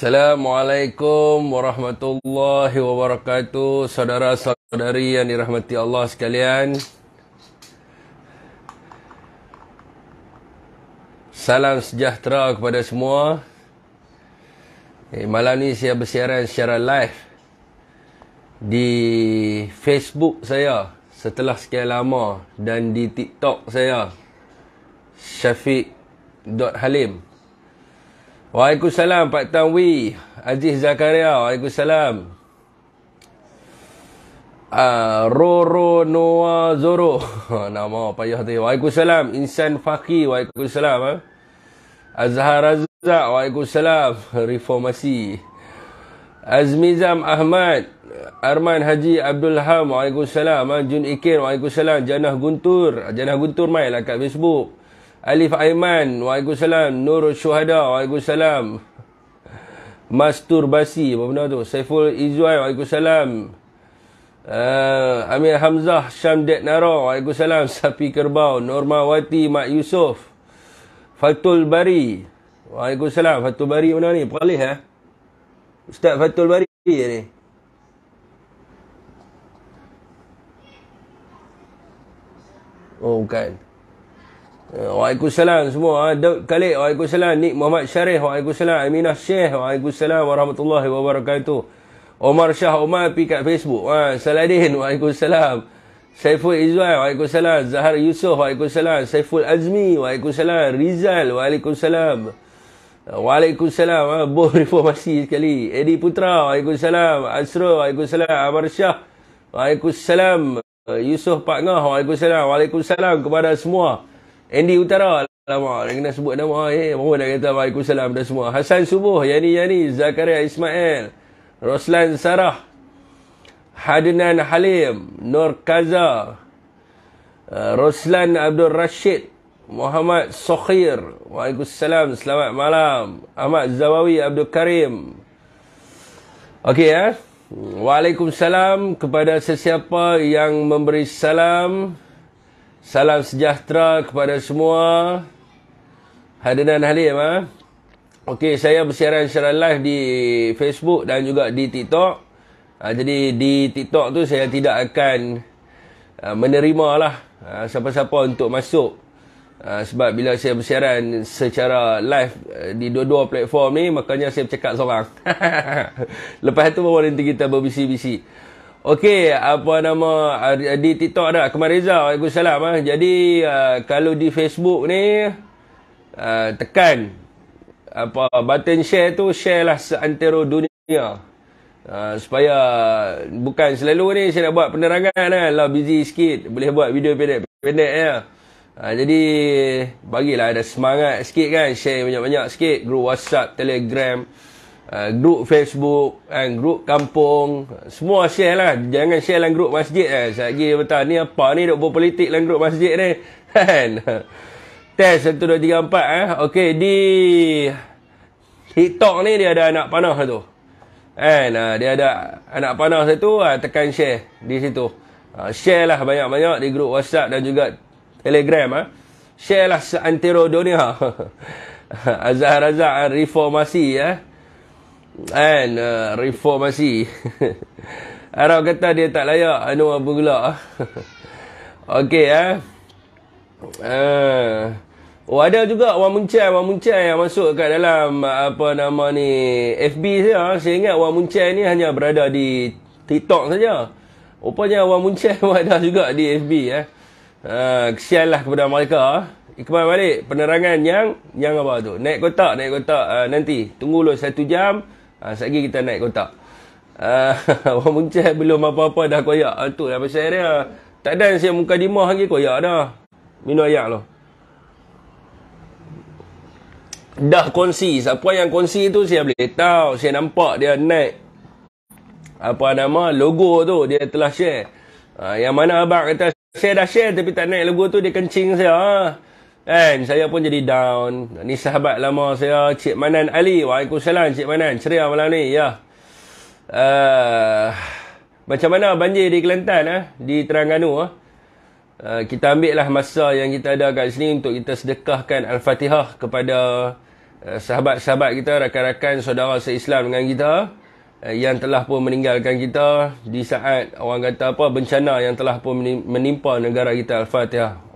Assalamualaikum warahmatullahi wabarakatuh. Saudara-saudari yang dirahmati Allah sekalian, salam sejahtera kepada semua. Malam ni saya bersiaran secara live di Facebook saya setelah sekian lama, dan di TikTok saya Syafiq.Halim. Waalaikumsalam Pak Tanwi, Aziz Zakaria. Waalaikumsalam. Roro Noah Zoro. Nama payah tu. Waalaikumsalam. Insan Faki. Waalaikumsalam. Azhar Razak. Waalaikumsalam. Reformasi. Azmizam Ahmad. Arman Haji Abdul Ham. Waalaikumsalam. Jun Ikin. Waalaikumsalam. Janah Guntur. Janah Guntur main lah kat Facebook. Alif Aiman, waalaikumsalam. Nurul Syuhada, waalaikumsalam. Masturbasi, apa benda tu? Saiful Izzuan, waalaikumsalam. Amir Hamzah, Syamdet Nara, waalaikumsalam. Sapi Kerbau, Normawati Mak Yusof. Fatul Bari, waalaikumsalam. Fatul Bari mana ni? Perlis Ustaz Fatul Bari ni. Oh, bukan. Waalaikumsalam semua. Daud Khalid, waalaikumsalam. Nik Muhammad Syarif, waalaikumsalam. Aminah Syekh, waalaikumsalam warahmatullahi wabarakatuh. Omar Shah Omar pi kat Facebook. Saladin, waalaikumsalam. Saiful Izzuan, waalaikumsalam. Zahar Yusof, waalaikumsalam. Saiful Azmi, waalaikumsalam. Rizal, waalaikumsalam. Waalaikumsalam. Boh reformasi sekali. Edi Putra, waalaikumsalam. Asrul, waalaikumsalam. Amar Shah, waalaikumsalam. Yusof Pak Ngah, waalaikumsalam. Waalaikumsalam kepada semua. Andy Utara, alamak, dia kena sebut nama. Baru nak kata waalaikumsalam dah semua. Hasan Subuh, Yani, Zakaria Ismail, Roslan Sarah, Hadnan Halim, Nur Kaza, Roslan Abdul Rashid, Muhammad Sokhir, waalaikumsalam, selamat malam. Ahmad Zawawi Abdul Karim. Okey Waalaikumsalam kepada sesiapa yang memberi salam. Salam sejahtera kepada semua. Hadnan Halim. Okey, saya bersiaran secara live di Facebook dan juga di TikTok. Jadi di TikTok tu saya tidak akan menerima lah siapa-siapa untuk masuk. Sebab bila saya bersiaran secara live di dua-dua platform ni, makanya saya bercakap seorang. Lepas tu baru nanti kita berbisi-bisi. Okey, apa nama di TikTok ada Akmal Reza, waalaikumsalam. Jadi kalau di Facebook ni tekan button share tu, share lah seantero dunia. Supaya bukan selalu ni saya nak buat penerangan lah, busy sikit, boleh buat video pendek-pendek ya. Jadi bagilah ada semangat sikit kan, share banyak-banyak sikit, grup WhatsApp, Telegram, grup Facebook, grup kampung, semua share lah. Jangan share dalam grup masjid Sekejap betul ni apa ni duk berpolitik dalam grup masjid ni kan. Test 1, 2, 3, 4 Okey, di TikTok ni dia ada anak panah tu kan. Dia ada anak panah satu, tekan share di situ. Share lah banyak-banyak di grup WhatsApp dan juga Telegram. Share lah seantero dunia. Azhar Razak, reformasi reformasi. Arab kata dia tak layak anu apa pula. Okey ada juga orang Muncai yang masuk kat dalam apa nama ni FB saya. Saya ingat orang Muncai ni hanya berada di TikTok saja. Rupanya orang Muncai ada juga di FB kesianlah kepada mereka. Iqbal balik penerangan yang apa tu? Naik kotak nanti. Tunggu dulu 1 jam. Sekejap lagi kita naik kotak. Orang Muncai belum apa-apa dah koyak. Tu lah pasal dia. Tak ada saya muka dimah lagi koyak dah. Minum ayak loh. Dah kongsi. Siapa yang kongsi tu saya boleh tahu. Saya nampak dia naik apa nama logo tu. Dia telah share. Yang mana abang kata saya dah share tapi tak naik logo tu, dia kencing saya. Saya pun jadi down. Ni sahabat lama saya, Cik Manan Ali. Waalaikumsalam Cik Manan. Ceria malam ni ya. Macam mana banjir di Kelantan di Terengganu kita ambil lah masa yang kita ada kat sini untuk kita sedekahkan Al-Fatihah kepada sahabat-sahabat kita, rakan-rakan, saudara se-Islam dengan kita yang telah pun meninggalkan kita di saat orang kata apa, bencana yang telah pun menimpa negara kita. Al-Fatihah.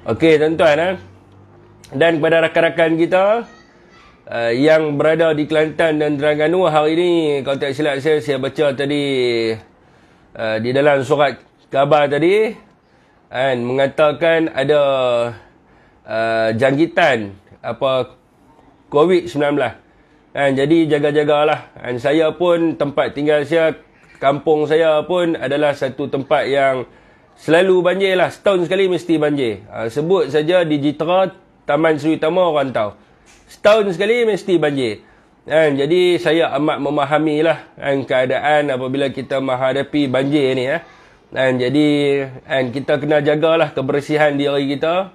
Okey tuan-tuan, dan kepada rakan-rakan kita yang berada di Kelantan dan Terengganu, hari ini kalau tak silap saya baca tadi di dalam surat khabar tadi mengatakan ada jangkitan COVID-19. Jadi jaga-jagalah. Saya pun, tempat tinggal saya, kampung saya pun adalah satu tempat yang selalu banjir lah. Setahun sekali mesti banjir. Sebut saja di Jitra, Taman Seri Utama, orang tahu. Setahun sekali mesti banjir. Jadi saya amat memahami lah keadaan apabila kita menghadapi banjir ni. Jadi kita kena jagalah kebersihan diri kita.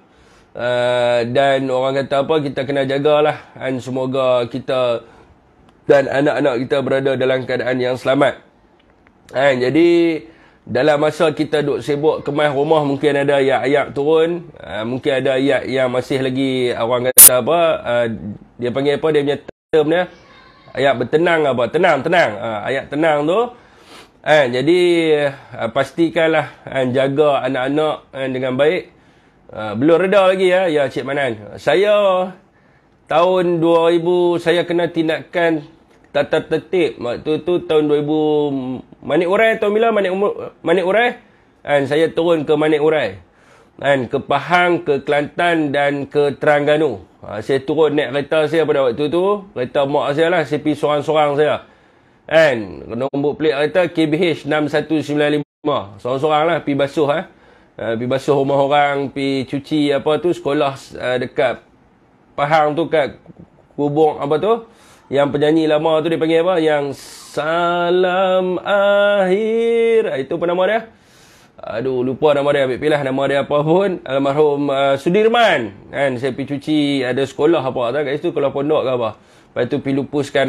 Dan orang kata apa, kita kena jagalah. Semoga kita dan anak-anak kita berada dalam keadaan yang selamat. Jadi dalam masa kita duk sibuk kemas rumah, mungkin ada ayat-ayat turun, mungkin ada ayat yang masih lagi orang kata apa, dia panggil apa, dia punya term dia, ayat bertenang apa, tenang, ayat tenang tu. Jadi pastikanlah jaga anak-anak dengan baik. Belum reda lagi ya Cik Manan. Saya tahun 2000 saya kena tindakan tata tertib waktu tu tahun 2000 Manik Urai, tahun bila Manik Urai, saya turun ke Manik Urai, ke Pahang, ke Kelantan dan ke Terengganu. Saya turun naik kereta saya pada waktu tu, kereta mak saya lah, saya pergi sorang-sorang saya. Nombor plate kereta KBH 6195, sorang-sorang lah, pergi basuh pergi basuh rumah orang, pergi cuci apa tu, sekolah dekat Pahang tu, kat kubur apa tu, yang penyanyi lama tu dia panggil apa, yang Salam Akhir, itu apa nama dia? Aduh, lupa nama dia, ambil pilah nama dia apa pun, almarhum Sudirman. Saya pergi cuci, ada sekolah apa tak kat situ, sekolah pondok ke apa. Lepas tu pergi lupuskan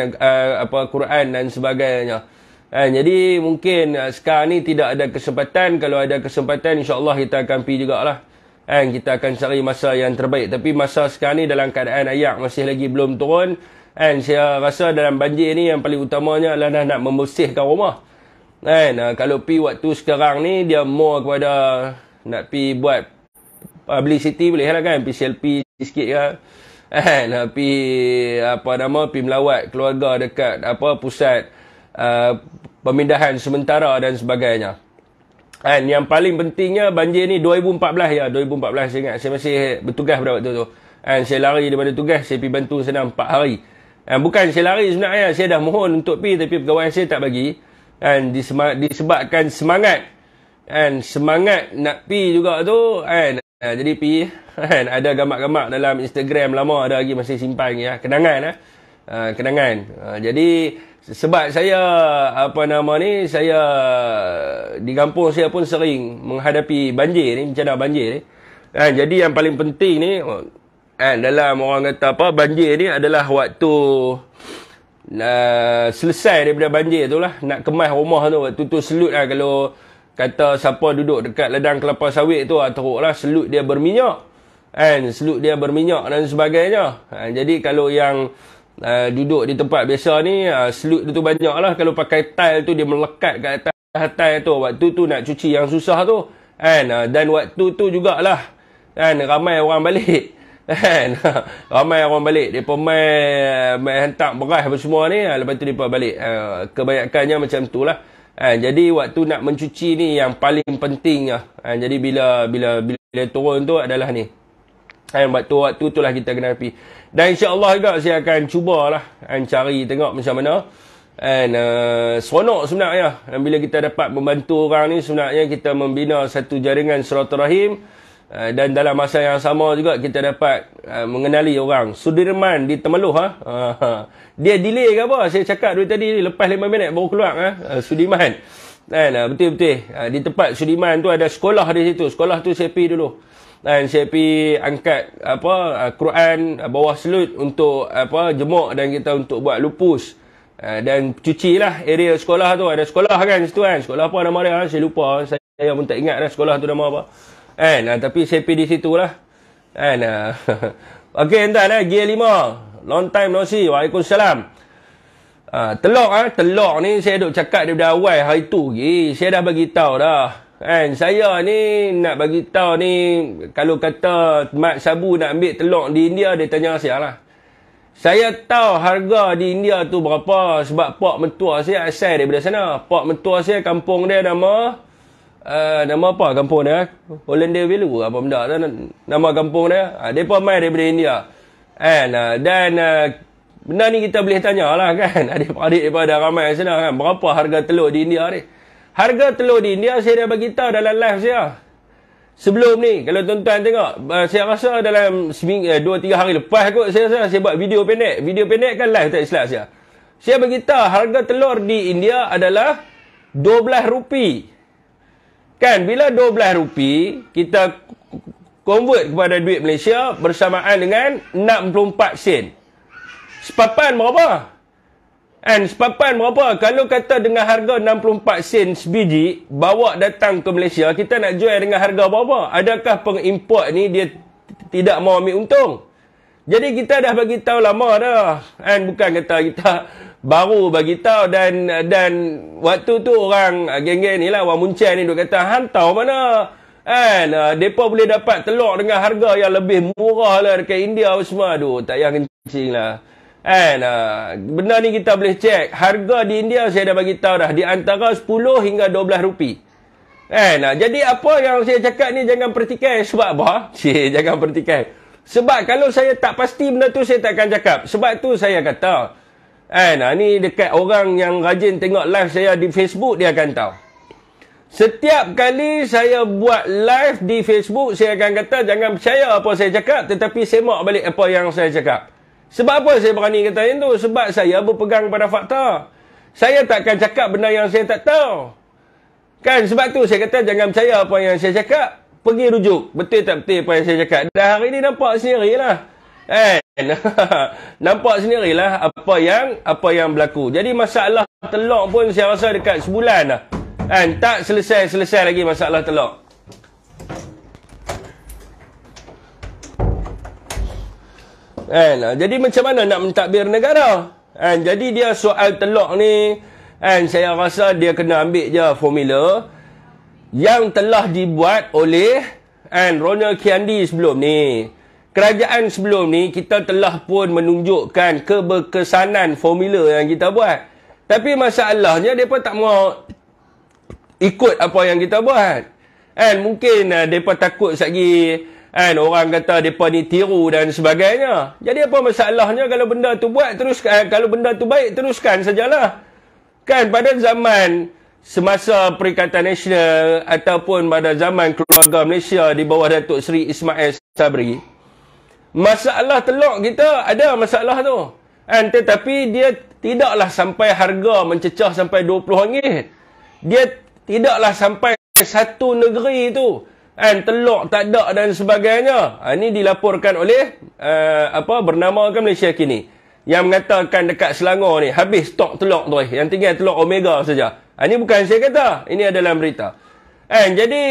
Quran dan sebagainya. Jadi mungkin sekarang ni tidak ada kesempatan. Kalau ada kesempatan, insya-Allah kita akan pergi jugalah. Kita akan cari masa yang terbaik. Tapi masa sekarang ni dalam keadaan ayak masih lagi belum turun. Saya rasa dalam banjir ni yang paling utamanya adalah nak membersihkan rumah. Kalau pi waktu sekarang ni, dia more kepada nak pi buat publicity boleh lah kan, pi selfie sikit kan. Pi pi melawat keluarga dekat pusat pemindahan sementara dan sebagainya. Yang paling pentingnya banjir ni 2014 saya ingat, saya masih bertugas pada waktu tu. Saya lari daripada tugas, saya pergi bantu sana 4 hari. Bukan saya lari sebenarnya, saya dah mohon untuk pergi, tapi pegawai saya tak bagi. Disebabkan semangat nak pergi juga tu, jadi pergi. Ada gambar-gambar dalam Instagram lama, ada lagi masih simpan ya, kenangan. Jadi sebab saya saya di kampung saya pun sering menghadapi banjir ni, bencana banjir ni. Jadi yang paling penting ni dalam orang kata banjir ni adalah waktu selesai daripada banjir tu lah, nak kemas rumah tu, waktu tu selut lah. Kalau kata siapa duduk dekat ladang kelapa sawit tu, teruk lah, selut dia berminyak, selut dia berminyak dan sebagainya. Jadi kalau yang duduk di tempat biasa ni, selut tu banyak lah. Kalau pakai tile tu, dia melekat kat atas tile tu, waktu tu nak cuci yang susah tu. Dan waktu tu jugalah ramai orang balik. Ramai orang balik, dia main hantar beras apa semua ni, lepas tu dia balik. Kebanyakannya macam tu lah. Jadi waktu nak mencuci ni yang paling pentingnya. Jadi bila turun tu adalah ni. Waktu tu lah kita kena pergi. Dan insya-Allah juga saya akan cubalah cari tengok macam mana. Seronok sebenarnya bila kita dapat membantu orang ni. Sebenarnya kita membina satu jaringan silaturahim. Dan dalam masa yang sama juga kita dapat mengenali orang. Sudirman di Temeloh. Dia delay ke apa? Saya cakap dari tadi, lepas 5 minit baru keluar. Sudirman. Betul-betul. Di tempat Sudirman tu ada sekolah di situ. Sekolah tu saya pergi dulu. Saya pergi angkat Quran bawah selut untuk jemuk, dan kita untuk buat lupus Dan cucilah area sekolah tu. Ada sekolah kan situ kan. Sekolah apa nama dia? Saya lupa. Saya pun tak ingat dah sekolah tu nama apa. Tapi saya pergi di situ lah. Okey, tuan G5. Long time no see. Waalaikumsalam. Telok ni saya duk cakap daripada awal hari tu. Saya dah bagi tahu dah. Saya ni nak bagi tahu ni, kalau kata Mat Sabu nak ambil telok di India, dia tanya saya lah. Saya tahu harga di India tu berapa sebab pak mentua saya asal daripada sana. Pak mentua saya kampung dia nama apa kampung dia? Hollandia Valley apa benda tu nama kampung dia. Depa mai daripada India. Dan benda ni kita boleh tanya lah kan. Adik-adik daripada ramai sana kan. Berapa harga telur di India ni? Harga telur di India saya dah bagi tahu dalam live saya. Sebelum ni, kalau tuan-tuan tengok, saya rasa dalam 2-3 hari lepas kot saya buat video pendek. Video pendek kan live tak silap saya. Saya bagi tahu harga telur di India adalah RM12. Kan, bila RM12, kita convert kepada duit Malaysia bersamaan dengan 64 sen. Sepapan berapa? Sepapan berapa? Kalau kata dengan harga 64 sen sebiji, bawa datang ke Malaysia, kita nak jual dengan harga berapa? Adakah pengimport ni dia tidak mau ambil untung? Jadi kita dah bagi tahu lama dah. Bukan kata kita baru bagi tahu dan waktu tu orang geng-geng ni lah, orang Muncai ni duk kata, hantar mana? Mereka boleh dapat telur dengan harga yang lebih murah lah dekat India semua. Aduh, tak payah kencing lah. Benda ni kita boleh cek. Harga di India saya dah bagi tahu dah, di antara 10 hingga 12 rupi. Jadi apa yang saya cakap ni jangan pertikai. Sebab apa? Jangan pertikai. Sebab kalau saya tak pasti benda tu, saya takkan cakap. Sebab tu saya kata, ni dekat orang yang rajin tengok live saya di Facebook, dia akan tahu. Setiap kali saya buat live di Facebook, saya akan kata jangan percaya apa saya cakap, tetapi semak balik apa yang saya cakap. Sebab apa saya berani kata yang tu? Sebab saya berpegang pada fakta. Saya takkan cakap benda yang saya tak tahu. Kan, sebab tu saya kata jangan percaya apa yang saya cakap. Pergi rujuk. Betul tak betul apa yang saya cakap? Dan hari ni nampak sendirilah. Nampak sendirilah apa yang berlaku. Jadi masalah telur pun saya rasa dekat sebulan dah. Tak selesai lagi masalah telur. Jadi macam mana nak mentadbir negara? Jadi dia soal telur ni, saya rasa dia kena ambil je formula yang telah dibuat oleh Ronald Kiandi sebelum ni. Kerajaan sebelum ni kita telah pun menunjukkan keberkesanan formula yang kita buat. Tapi masalahnya mereka tak mau ikut apa yang kita buat. Mungkin mereka takut lagi orang kata mereka ni tiru dan sebagainya. Jadi apa masalahnya kalau benda tu buat, teruskan. Kalau benda tu baik, teruskan sajalah. Kan pada zaman semasa Perikatan Nasional ataupun pada zaman keluarga Malaysia di bawah Datuk Seri Ismail Sabri, masalah telur kita ada masalah tu. Tetapi dia tidaklah sampai harga mencecah sampai RM20. Dia tidaklah sampai satu negeri tu telur tak ada dan sebagainya. Ini dilaporkan oleh bernamakan Malaysia Kini, yang mengatakan dekat Selangor ni habis stok telur tu, yang tinggal telur Omega saja. Ini bukan saya kata, ini adalah berita. Jadi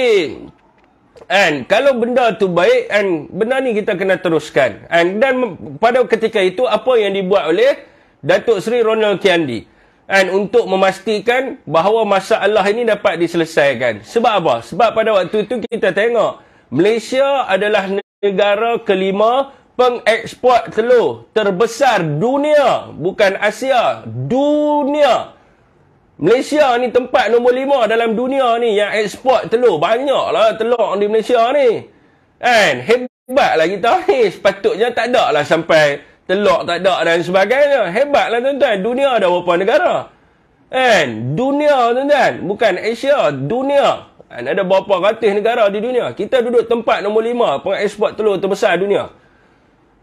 kalau benda tu baik, benda ni kita kena teruskan. Dan pada ketika itu apa yang dibuat oleh Datuk Seri Ronald Kiandi untuk memastikan bahawa masalah ini dapat diselesaikan. Sebab apa? Sebab pada waktu itu kita tengok Malaysia adalah negara kelima pengeksport telur terbesar dunia, bukan Asia, dunia. Malaysia ni tempat nombor 5 dalam dunia ni yang eksport telur. Banyaklah telur di Malaysia ni. Hebatlah kita ni. Sepatutnya tak ada lah sampai telur tak ada dan sebagainya. Hebatlah tuan-tuan. Dunia ada berapa negara? Dunia tuan-tuan. Bukan Asia. Dunia. Ada berapa ratus negara di dunia. Kita duduk tempat nombor 5 pengeksport telur terbesar dunia.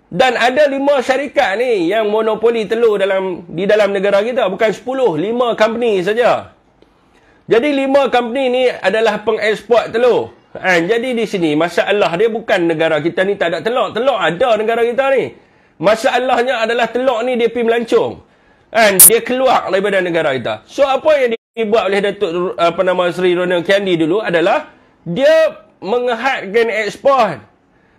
Dan ada 5 syarikat ni yang monopoli telur di dalam negara kita. Bukan 10. 5 company saja. Jadi 5 company ni adalah pengeksport telur. Jadi di sini masalah dia bukan negara kita ni tak ada telur. Telur ada negara kita ni. Masalahnya adalah telur ni dia pergi melancong. Dia keluar daripada negara kita. So apa yang dibuat oleh Datuk Seri Ronald Kiandi dulu adalah dia menghadkan ekspor.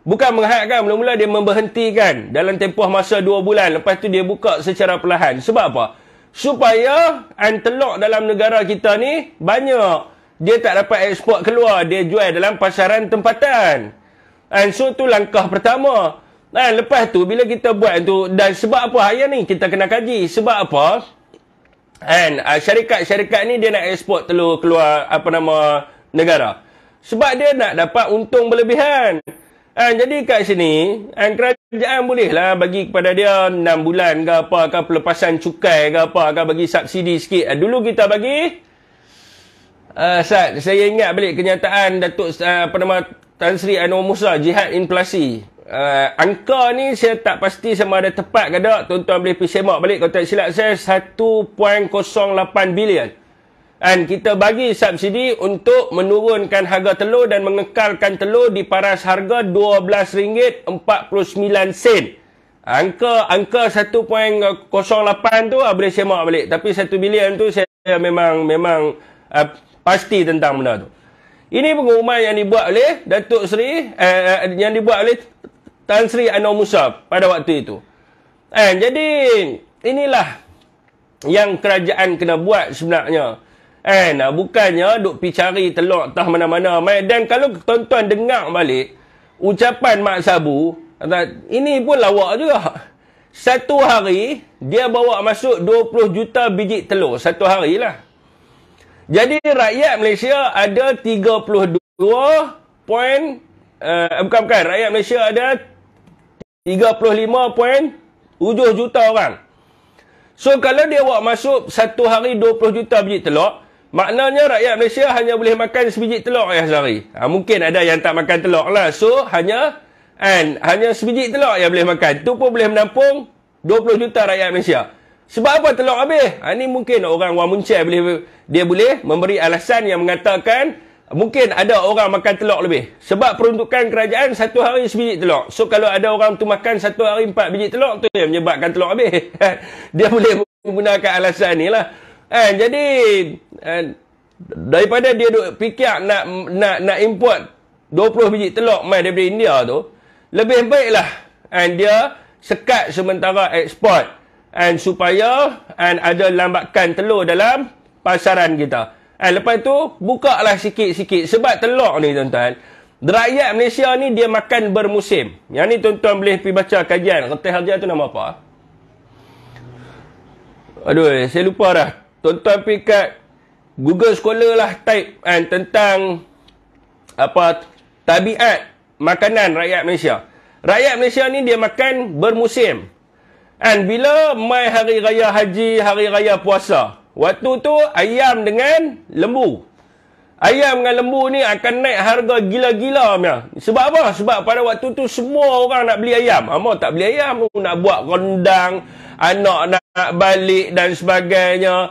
Bukan menghadkan, mula-mula dia memberhentikan dalam tempoh masa 2 bulan. Lepas tu dia buka secara perlahan. Sebab apa? Supaya telur dalam negara kita ni banyak. Dia tak dapat ekspor keluar, dia jual dalam pasaran tempatan. So tu langkah pertama. Lepas tu bila kita buat tu, dan sebab apa hari ni kita kena kaji. Sebab apa? Syarikat-syarikat ni dia nak ekspor telur keluar negara. Sebab dia nak dapat untung berlebihan. Jadi kat sini, kerajaan bolehlah bagi kepada dia 6 bulan ke apa, ke pelepasan cukai ke apa, ke bagi subsidi sikit. Dulu kita bagi, saya ingat balik kenyataan Datuk Tan Sri Anwar Musa, jihad inflasi. Angka ni saya tak pasti sama ada tepat ke tak. Tuan-tuan boleh pergi semak balik kalau tak silap saya, 1.08 bilion. Kita bagi subsidi untuk menurunkan harga telur dan mengekalkan telur di paras harga RM12.49. Angka 1.08 tu boleh semak balik. Tapi 1 bilion tu saya memang pasti tentang benda tu. Ini pengumuman yang dibuat oleh Datuk Seri, yang dibuat oleh Tan Sri Anwar Musa pada waktu itu. Jadi inilah yang kerajaan kena buat sebenarnya. Bukannya duk pergi cari telur entah mana-mana. Dan kalau tuan-tuan dengar balik ucapan Mak Sabu, ini pun lawak juga. Satu hari dia bawa masuk 20 juta biji telur. Satu hari lah. Jadi rakyat Malaysia ada 32 rakyat Malaysia ada 35.7 juta orang. So kalau dia bawa masuk satu hari 20 juta biji telur, maknanya rakyat Malaysia hanya boleh makan sebiji telur sehari. Mungkin ada yang tak makan telur lah. So hanya sebiji telur yang boleh makan. Tu pun boleh menampung 20 juta rakyat Malaysia. Sebab apa telur habis? Ini mungkin orang Muncai dia boleh memberi alasan yang mengatakan mungkin ada orang makan telur lebih. Sebab peruntukan kerajaan satu hari sebiji telur. So kalau ada orang tu makan satu hari 4 biji telur, tu yang menyebabkan telur habis. Dia boleh menggunakan alasan ni lah. Jadi daripada dia duk fikir nak import 20 biji telur mai daripada India tu, lebih baiklah dia sekat sementara ekspor supaya ada lambakan telur dalam pasaran kita. Lepas tu bukalah sikit-sikit. Sebab telur ni tuan-tuan, rakyat Malaysia ni dia makan bermusim. Yang ni tuan-tuan boleh pergi baca kajian. Retih Harja tu nama apa? Aduh, saya lupa dah. Tuan-tuan pergi kat Google Scholar lah, type tentang tabiat makanan rakyat Malaysia. Rakyat Malaysia ni dia makan bermusim. Bila mai hari raya haji, hari raya puasa, waktu tu ayam dengan lembu. Ayam dengan lembu ni akan naik harga gila-gila punya. Sebab apa? Sebab pada waktu tu semua orang nak beli ayam. Amak tak beli ayam, nak buat rendang, anak nak balik dan sebagainya.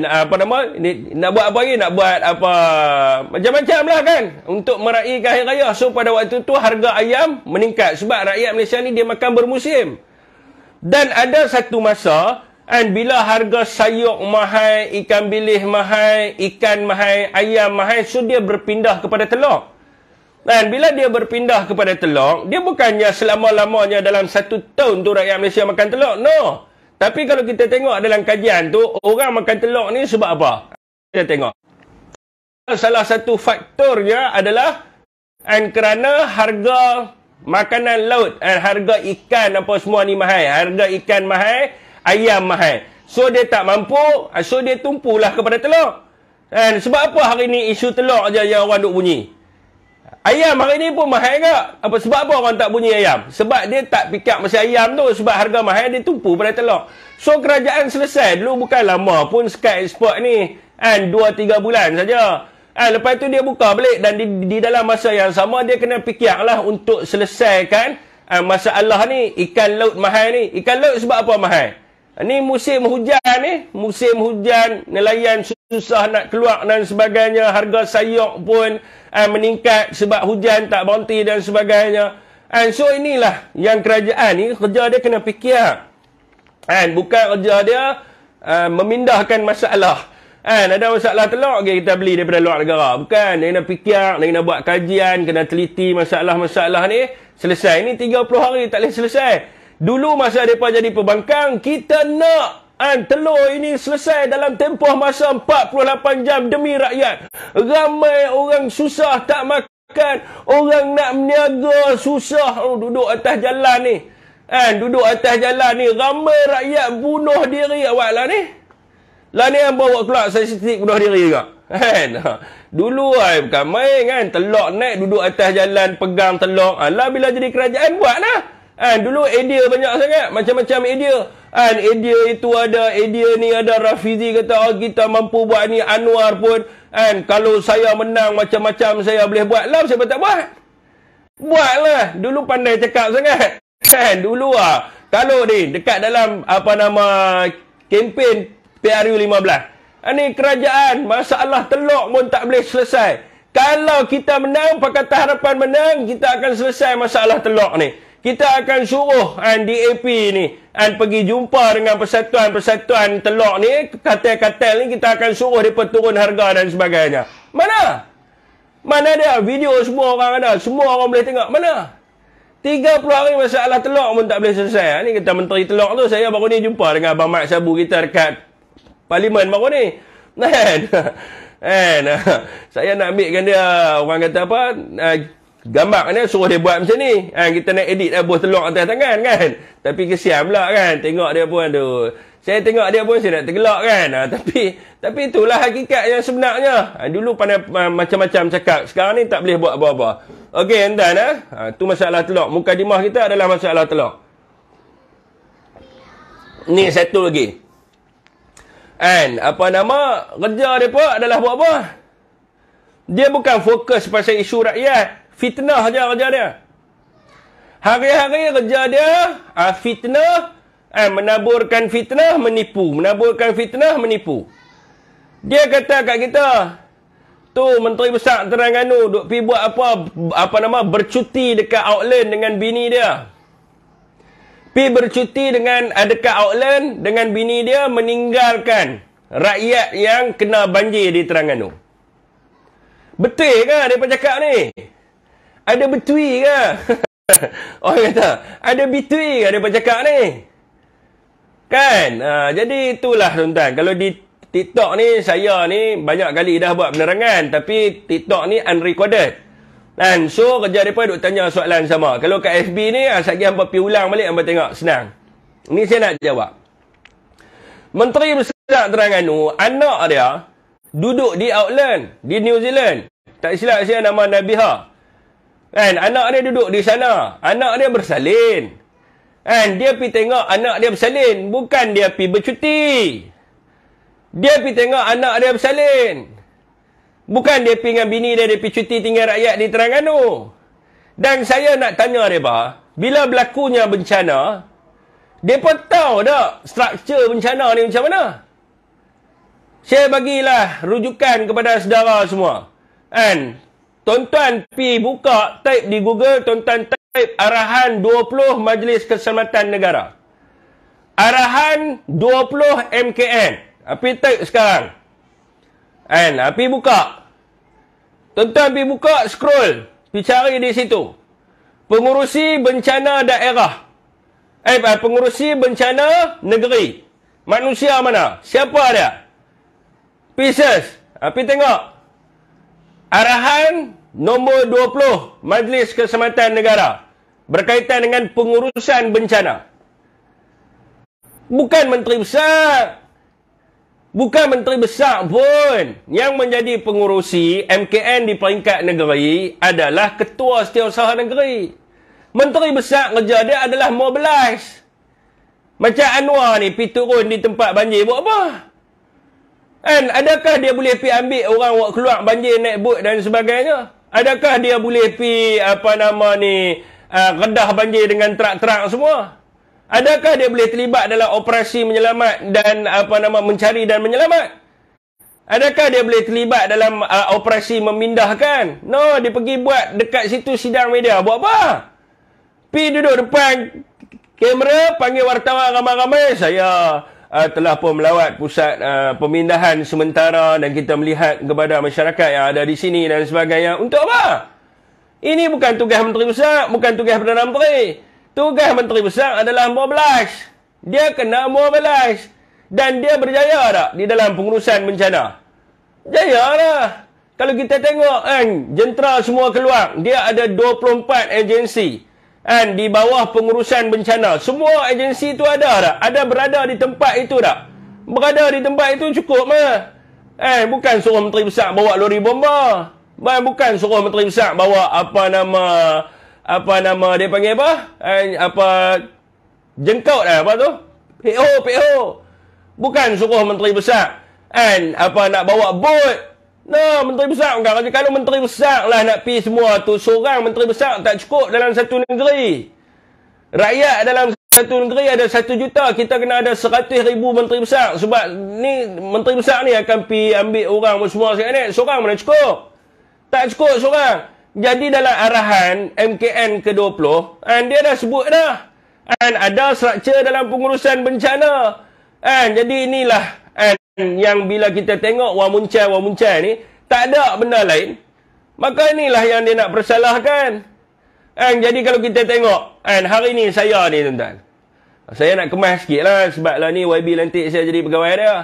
Nak buat apa lagi? Nak buat apa? Macam-macam lah kan. Untuk meraihkan hari raya. So pada waktu tu harga ayam meningkat. Sebab rakyat Malaysia ni dia makan bermusim. Dan ada satu masa, bila harga sayur mahal, ikan bilis mahal, ikan mahal, ayam mahal, so dia berpindah kepada telur. Dan bila dia berpindah kepada telur, dia bukannya selama-lamanya dalam 1 tahun tu rakyat Malaysia makan telur. No. Tapi kalau kita tengok dalam kajian tu, orang makan telur ni sebab apa? Kita tengok. Salah satu faktornya adalah kerana harga makanan laut, harga ikan apa semua ni mahal. Harga ikan mahal, ayam mahal. So dia tak mampu, so dia tumpulah kepada telur. Sebab apa hari ni isu telur aja yang orang duk bunyi? Ayam hari ni pun mahal ke? Sebab apa orang tak bunyi ayam? Sebab dia tak fikir masa ayam tu. Sebab harga mahal, dia tumpu pada telur. So kerajaan selesai. Dulu bukan lama pun sekat ekspor ni. 2-3 bulan saja. Lepas tu dia buka balik. Dan di dalam masa yang sama, dia kena fikirlah untuk selesaikan masalah ni. Ikan laut mahal ni. Ikan laut sebab apa mahal? Ni musim hujan ni. Musim hujan, nelayan susah nak keluar dan sebagainya. Harga sayur pun meningkat sebab hujan tak berhenti dan sebagainya. So inilah yang kerajaan ni kerja dia kena fikir. Bukan kerja dia memindahkan masalah. Ada masalah telur, okay, kita beli daripada luar negara. Bukan, dia kena fikir, dia kena buat kajian, kena teliti masalah-masalah ni. Selesai. Ini 30 hari tak boleh selesai. Dulu masa mereka jadi pembangkang, kita nak telur ini selesai dalam tempoh masa 48 jam demi rakyat. Ramai orang susah tak makan, orang nak meniaga susah, duduk atas jalan ni. Duduk atas jalan ni, ramai rakyat bunuh diri. Awak lah ni. Lah ni yang bawa keluar statistik bunuh diri juga. Dulu bukan main kan. Telur naik, duduk atas jalan, pegang telur. Lah bila jadi kerajaan, buat lah. Dulu idea banyak sangat. Macam-macam idea. Idea itu ada, idea ni ada. Rafizi kata, kita mampu buat ni. Anwar pun, kalau saya menang macam-macam saya boleh buat. Lah, siapa tak buat? Buatlah. Dulu pandai cakap sangat. Dulu kalau ni, dekat dalam, kempen PRU 15. Ini kerajaan, masalah telur pun tak boleh selesai. Kalau kita menang, Pakatan Harapan menang, kita akan selesai masalah telur ni. Kita akan suruh DAP ni pergi jumpa dengan persatuan-persatuan telur ni, kartel-kartel ni, kita akan suruh mereka turun harga dan sebagainya. Mana? Mana dia? Video semua orang ada. Semua orang boleh tengok. Mana? 30 hari masalah telur pun tak boleh selesai. Ni kata Menteri Telur tu, saya baru ni jumpa dengan Abang Mat Sabu kita dekat Parlimen baru ni. Saya nak ambilkan dia, orang kata apa, gambar dia, suruh dia buat macam ni. Kita nak edit buah telur atas tangan kan. Tapi kesian pula kan. Tengok dia pun, aduh. Saya tengok dia pun, saya nak tergelak kan. Tapi itulah hakikat yang sebenarnya. Dulu pandai macam-macam cakap. Sekarang ni tak boleh buat apa-apa. Okey, tuan. Tu masalah telur. Mukadimah kita adalah masalah telur. Ni satu lagi. Kerja mereka adalah buat apa? Dia bukan fokus pasal isu rakyat. Fitnah je kerja dia. Hari-hari kerja dia fitnah, menaburkan fitnah, menipu. Menaburkan fitnah, menipu. Dia kata kat kita, tu Menteri Besar Terengganu duk pergi buat bercuti dekat Auckland dengan bini dia. Pergi bercuti dekat Auckland dengan bini dia, meninggalkan rakyat yang kena banjir di Terengganu. Betul ke dia cakap ni? Ada betui ke? Orang kata, ada betui ke dia cakap ni? Kan? Jadi itulah tuan-tuan. Kalau di TikTok ni, saya ni banyak kali dah buat penerangan. Tapi TikTok ni unrecorded. So, kerja mereka duk tanya soalan sama. Kalau kat FB ni, sekali hampa pergi ulang balik, hampa tengok. Senang. Ni saya nak jawab. Menteri Besar Terengganu, anak dia duduk di Auckland, di New Zealand. Tak silap saya nama Nabiha. Anak dia duduk di sana. Anak dia bersalin. Dia pergi tengok anak dia bersalin. Bukan dia pergi bercuti. Dia pergi tengok anak dia bersalin. Bukan dia pergi dengan bini dia pergi cuti tinggal rakyat di Terengganu. Dan saya nak tanya mereka, bila berlakunya bencana, mereka tahu tak struktur bencana ni macam mana? Saya bagilah rujukan kepada saudara semua. Tuan-tuan pergi buka, type di Google, tuan-tuan type arahan 20 Majlis Keselamatan Negara. Arahan 20 MKN. Pergi type sekarang. Pergi buka. Tuan-tuan pergi buka, scroll. Pergi cari di situ. Pengurusi bencana daerah. Pengurusi bencana negeri. Manusia mana? Siapa dia? Pieces. Pergi tengok. Arahan nombor 20 Majlis Keselamatan Negara. Berkaitan dengan pengurusan bencana. Bukan Menteri Besar. Bukan Menteri Besar pun. Yang menjadi pengurusi MKN di peringkat negeri adalah Ketua Setiausaha Negeri. Menteri Besar kerja dia adalah mobilize. Macam Anwar ni pergi turun di tempat banjir buat apa? Adakah dia boleh pergi ambil orang keluar banjir naik bot dan sebagainya? Adakah dia boleh pergi redah banjir dengan trak-trak semua? Adakah dia boleh terlibat dalam operasi menyelamat dan mencari dan menyelamat? Adakah dia boleh terlibat dalam operasi memindahkan? No, dia pergi buat dekat situ sidang media. Buat apa? Pergi duduk depan kamera, panggil wartawan ramai-ramai. Saya telah pun melawat pusat pemindahan sementara dan kita melihat kepada masyarakat yang ada di sini dan sebagainya. Untuk apa? Ini bukan tugas Menteri Besar, bukan tugas Perdana Menteri. Tugas Menteri Besar adalah 14. Dia kena 15. Dan dia berjaya tak di dalam pengurusan bencana? Jaya lah. Kalau kita tengok kan, jentera semua keluar. Dia ada 24 agensi. Kan, di bawah pengurusan bencana. Semua agensi itu ada tak? Ada berada di tempat itu tak? Berada di tempat itu cukup mah. Bukan suruh Menteri Besar bawa lori bomba. Bukan suruh Menteri Besar bawa apa nama dia panggil apa? Jengkaut apa tu? PO. Bukan suruh Menteri Besar nak bawa bot. No, Menteri Besar bukan. Kalau Menteri Besar lah nak pergi semua tu, seorang Menteri Besar tak cukup dalam satu negeri. Rakyat dalam satu negeri ada 1 juta, kita kena ada 100,000 Menteri Besar. Sebab ni Menteri Besar ni akan pergi ambil orang semua sekarang ni. Seorang mana cukup? Tak cukup seorang. Jadi dalam arahan MKN ke-20, dia dah sebut dah. Ada struktur dalam pengurusan bencana. Jadi inilah yang bila kita tengok wamuncai ni, tak ada benda lain. Maka inilah yang dia nak persalahkan. Jadi kalau kita tengok, hari ni saya ni tuan-tuan. Saya nak kemas sikit lah, sebab lah ni YB lantik saya jadi pegawai dia.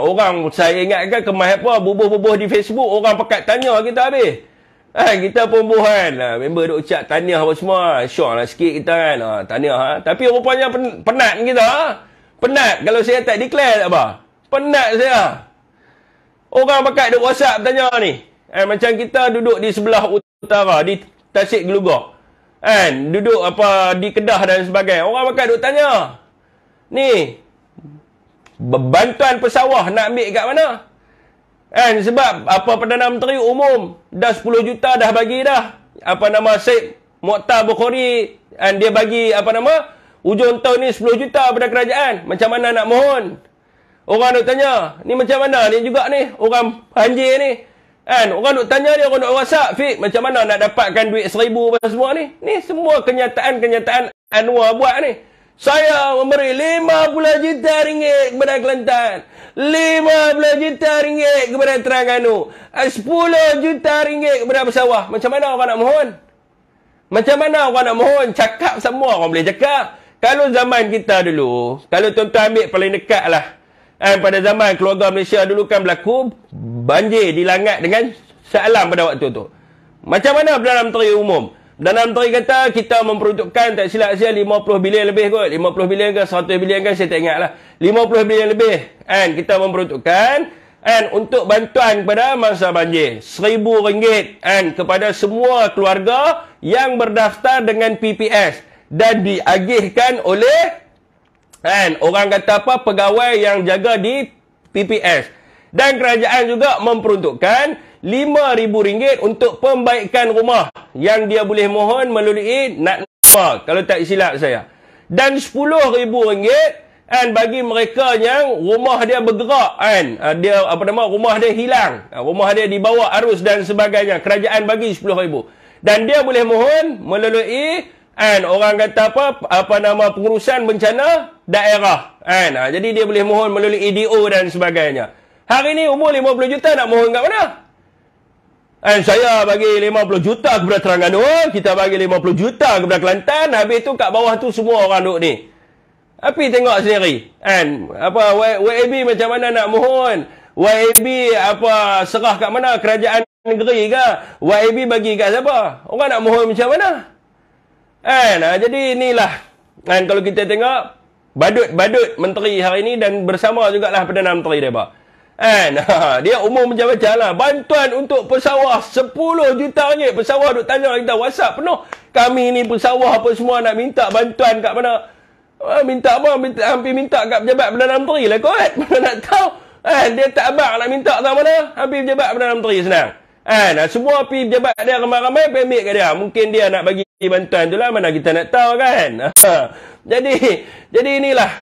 Orang saya ingatkan kemas apa, bubuh-bubuh di Facebook, orang pekat tanya kita habis. Kita pun buhan lah, member duk ucap tahniah apa semua. Syok lah sikit kita kan, tahniah. Tapi rupanya penat kita. Penat kalau saya tak declare tak apa. Penat saya. Orang pakat duk WhatsApp tanya ni. Macam kita duduk di sebelah utara, di Tasik Gelugok. Duduk di Kedah dan sebagainya. Orang pakat duk tanya. Ni, bantuan pesawah nak ambil kat mana? Sebab Perdana Menteri umum dah 10 juta dah bagi dah. Syed Mokhtar Bukhari. Dia bagi ujung tahun ni 10 juta pada kerajaan. Macam mana nak mohon? Orang duk tanya, ni macam mana ni juga ni? Orang banjir ni. Orang duk tanya dia, orang duk WhatsApp, Fik, macam mana nak dapatkan duit 1,000 apa semua ni? Ni semua kenyataan Anwar buat ni. Saya memberi 50 juta ringgit kepada Kelantan. 50 juta ringgit kepada Terengganu. 10 juta ringgit kepada Bersawah. Macam mana orang nak mohon? Macam mana orang nak mohon? Cakap semua orang boleh cakap. Kalau zaman kita dulu, kalau tuan-tuan ambil paling dekat lah. Pada zaman keluarga Malaysia dulu kan berlaku banjir di Langat dengan Shah Alam pada waktu tu. Macam mana Perdana Menteri umum? Perdana Menteri kata kita memperuntukkan, tak silap saya, 50 bilion lebih kot. 50 bilion ke 100 bilion kan saya tak ingat lah. 50 bilion lebih. Kita memperuntukkan untuk bantuan kepada masa banjir. RM1,000 kepada semua keluarga yang berdaftar dengan PPS. Dan diagihkan oleh orang kata pegawai yang jaga di PPS. Dan kerajaan juga memperuntukkan RM5,000 untuk pembaikan rumah yang dia boleh mohon melalui NADMA, kalau tak silap saya. Dan RM10,000 bagi mereka yang rumah dia bergerak, dia rumah dia hilang, rumah dia dibawa arus dan sebagainya. Kerajaan bagi RM10,000 dan dia boleh mohon melalui orang kata pengurusan bencana daerah. Jadi dia boleh mohon melalui EDO dan sebagainya. Hari ni umur 50 juta nak mohon kat mana? Saya bagi 50 juta kepada Terengganu, kita bagi 50 juta kepada Kelantan, habis tu kat bawah tu semua orang duduk ni. Tapi tengok sendiri. YAB macam mana nak mohon? YAB serah kat mana? Kerajaan negeri ke? YAB bagi kat siapa? Orang nak mohon macam mana? Jadi inilah. Kalau kita tengok badut-badut menteri hari ini dan bersama jugalah Perdana Menteri dia, Pak. Dia umum macam-macam lah. Bantuan untuk pesawah 10 juta ringgit. Pesawah duk tanya kita WhatsApp penuh. Kami ni pesawah apa semua nak minta bantuan kat mana? Minta apa? Hampir minta kat pejabat Perdana Menteri lah kot. Mana nak tahu? Dia tak abang nak minta kat mana? Hampir pejabat Perdana Menteri senang. Semua pergi pejabat dia ramai-ramai pergi ambil kat dia. Mungkin dia nak bagi bantuan tu lah. Mana kita nak tahu kan? Jadi inilah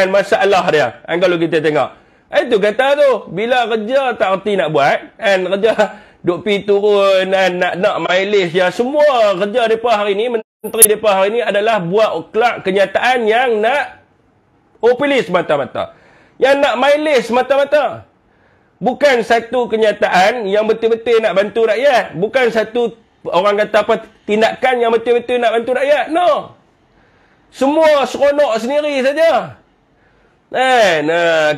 masalah dia. Kalau kita tengok. Itu kata tu. Bila kerja tak erti nak buat. Kerja duk pergi turun. Nak mileage dia. Semua kerja mereka hari ni Menteri mereka hari ini adalah buat kenyataan yang nak populis mata-mata. Yang nak mileage mata-mata. Bukan satu kenyataan yang betul-betul nak bantu rakyat. Bukan satu orang kata apa tindakan yang betul-betul nak bantu rakyat. No. Semua seronok sendiri saja.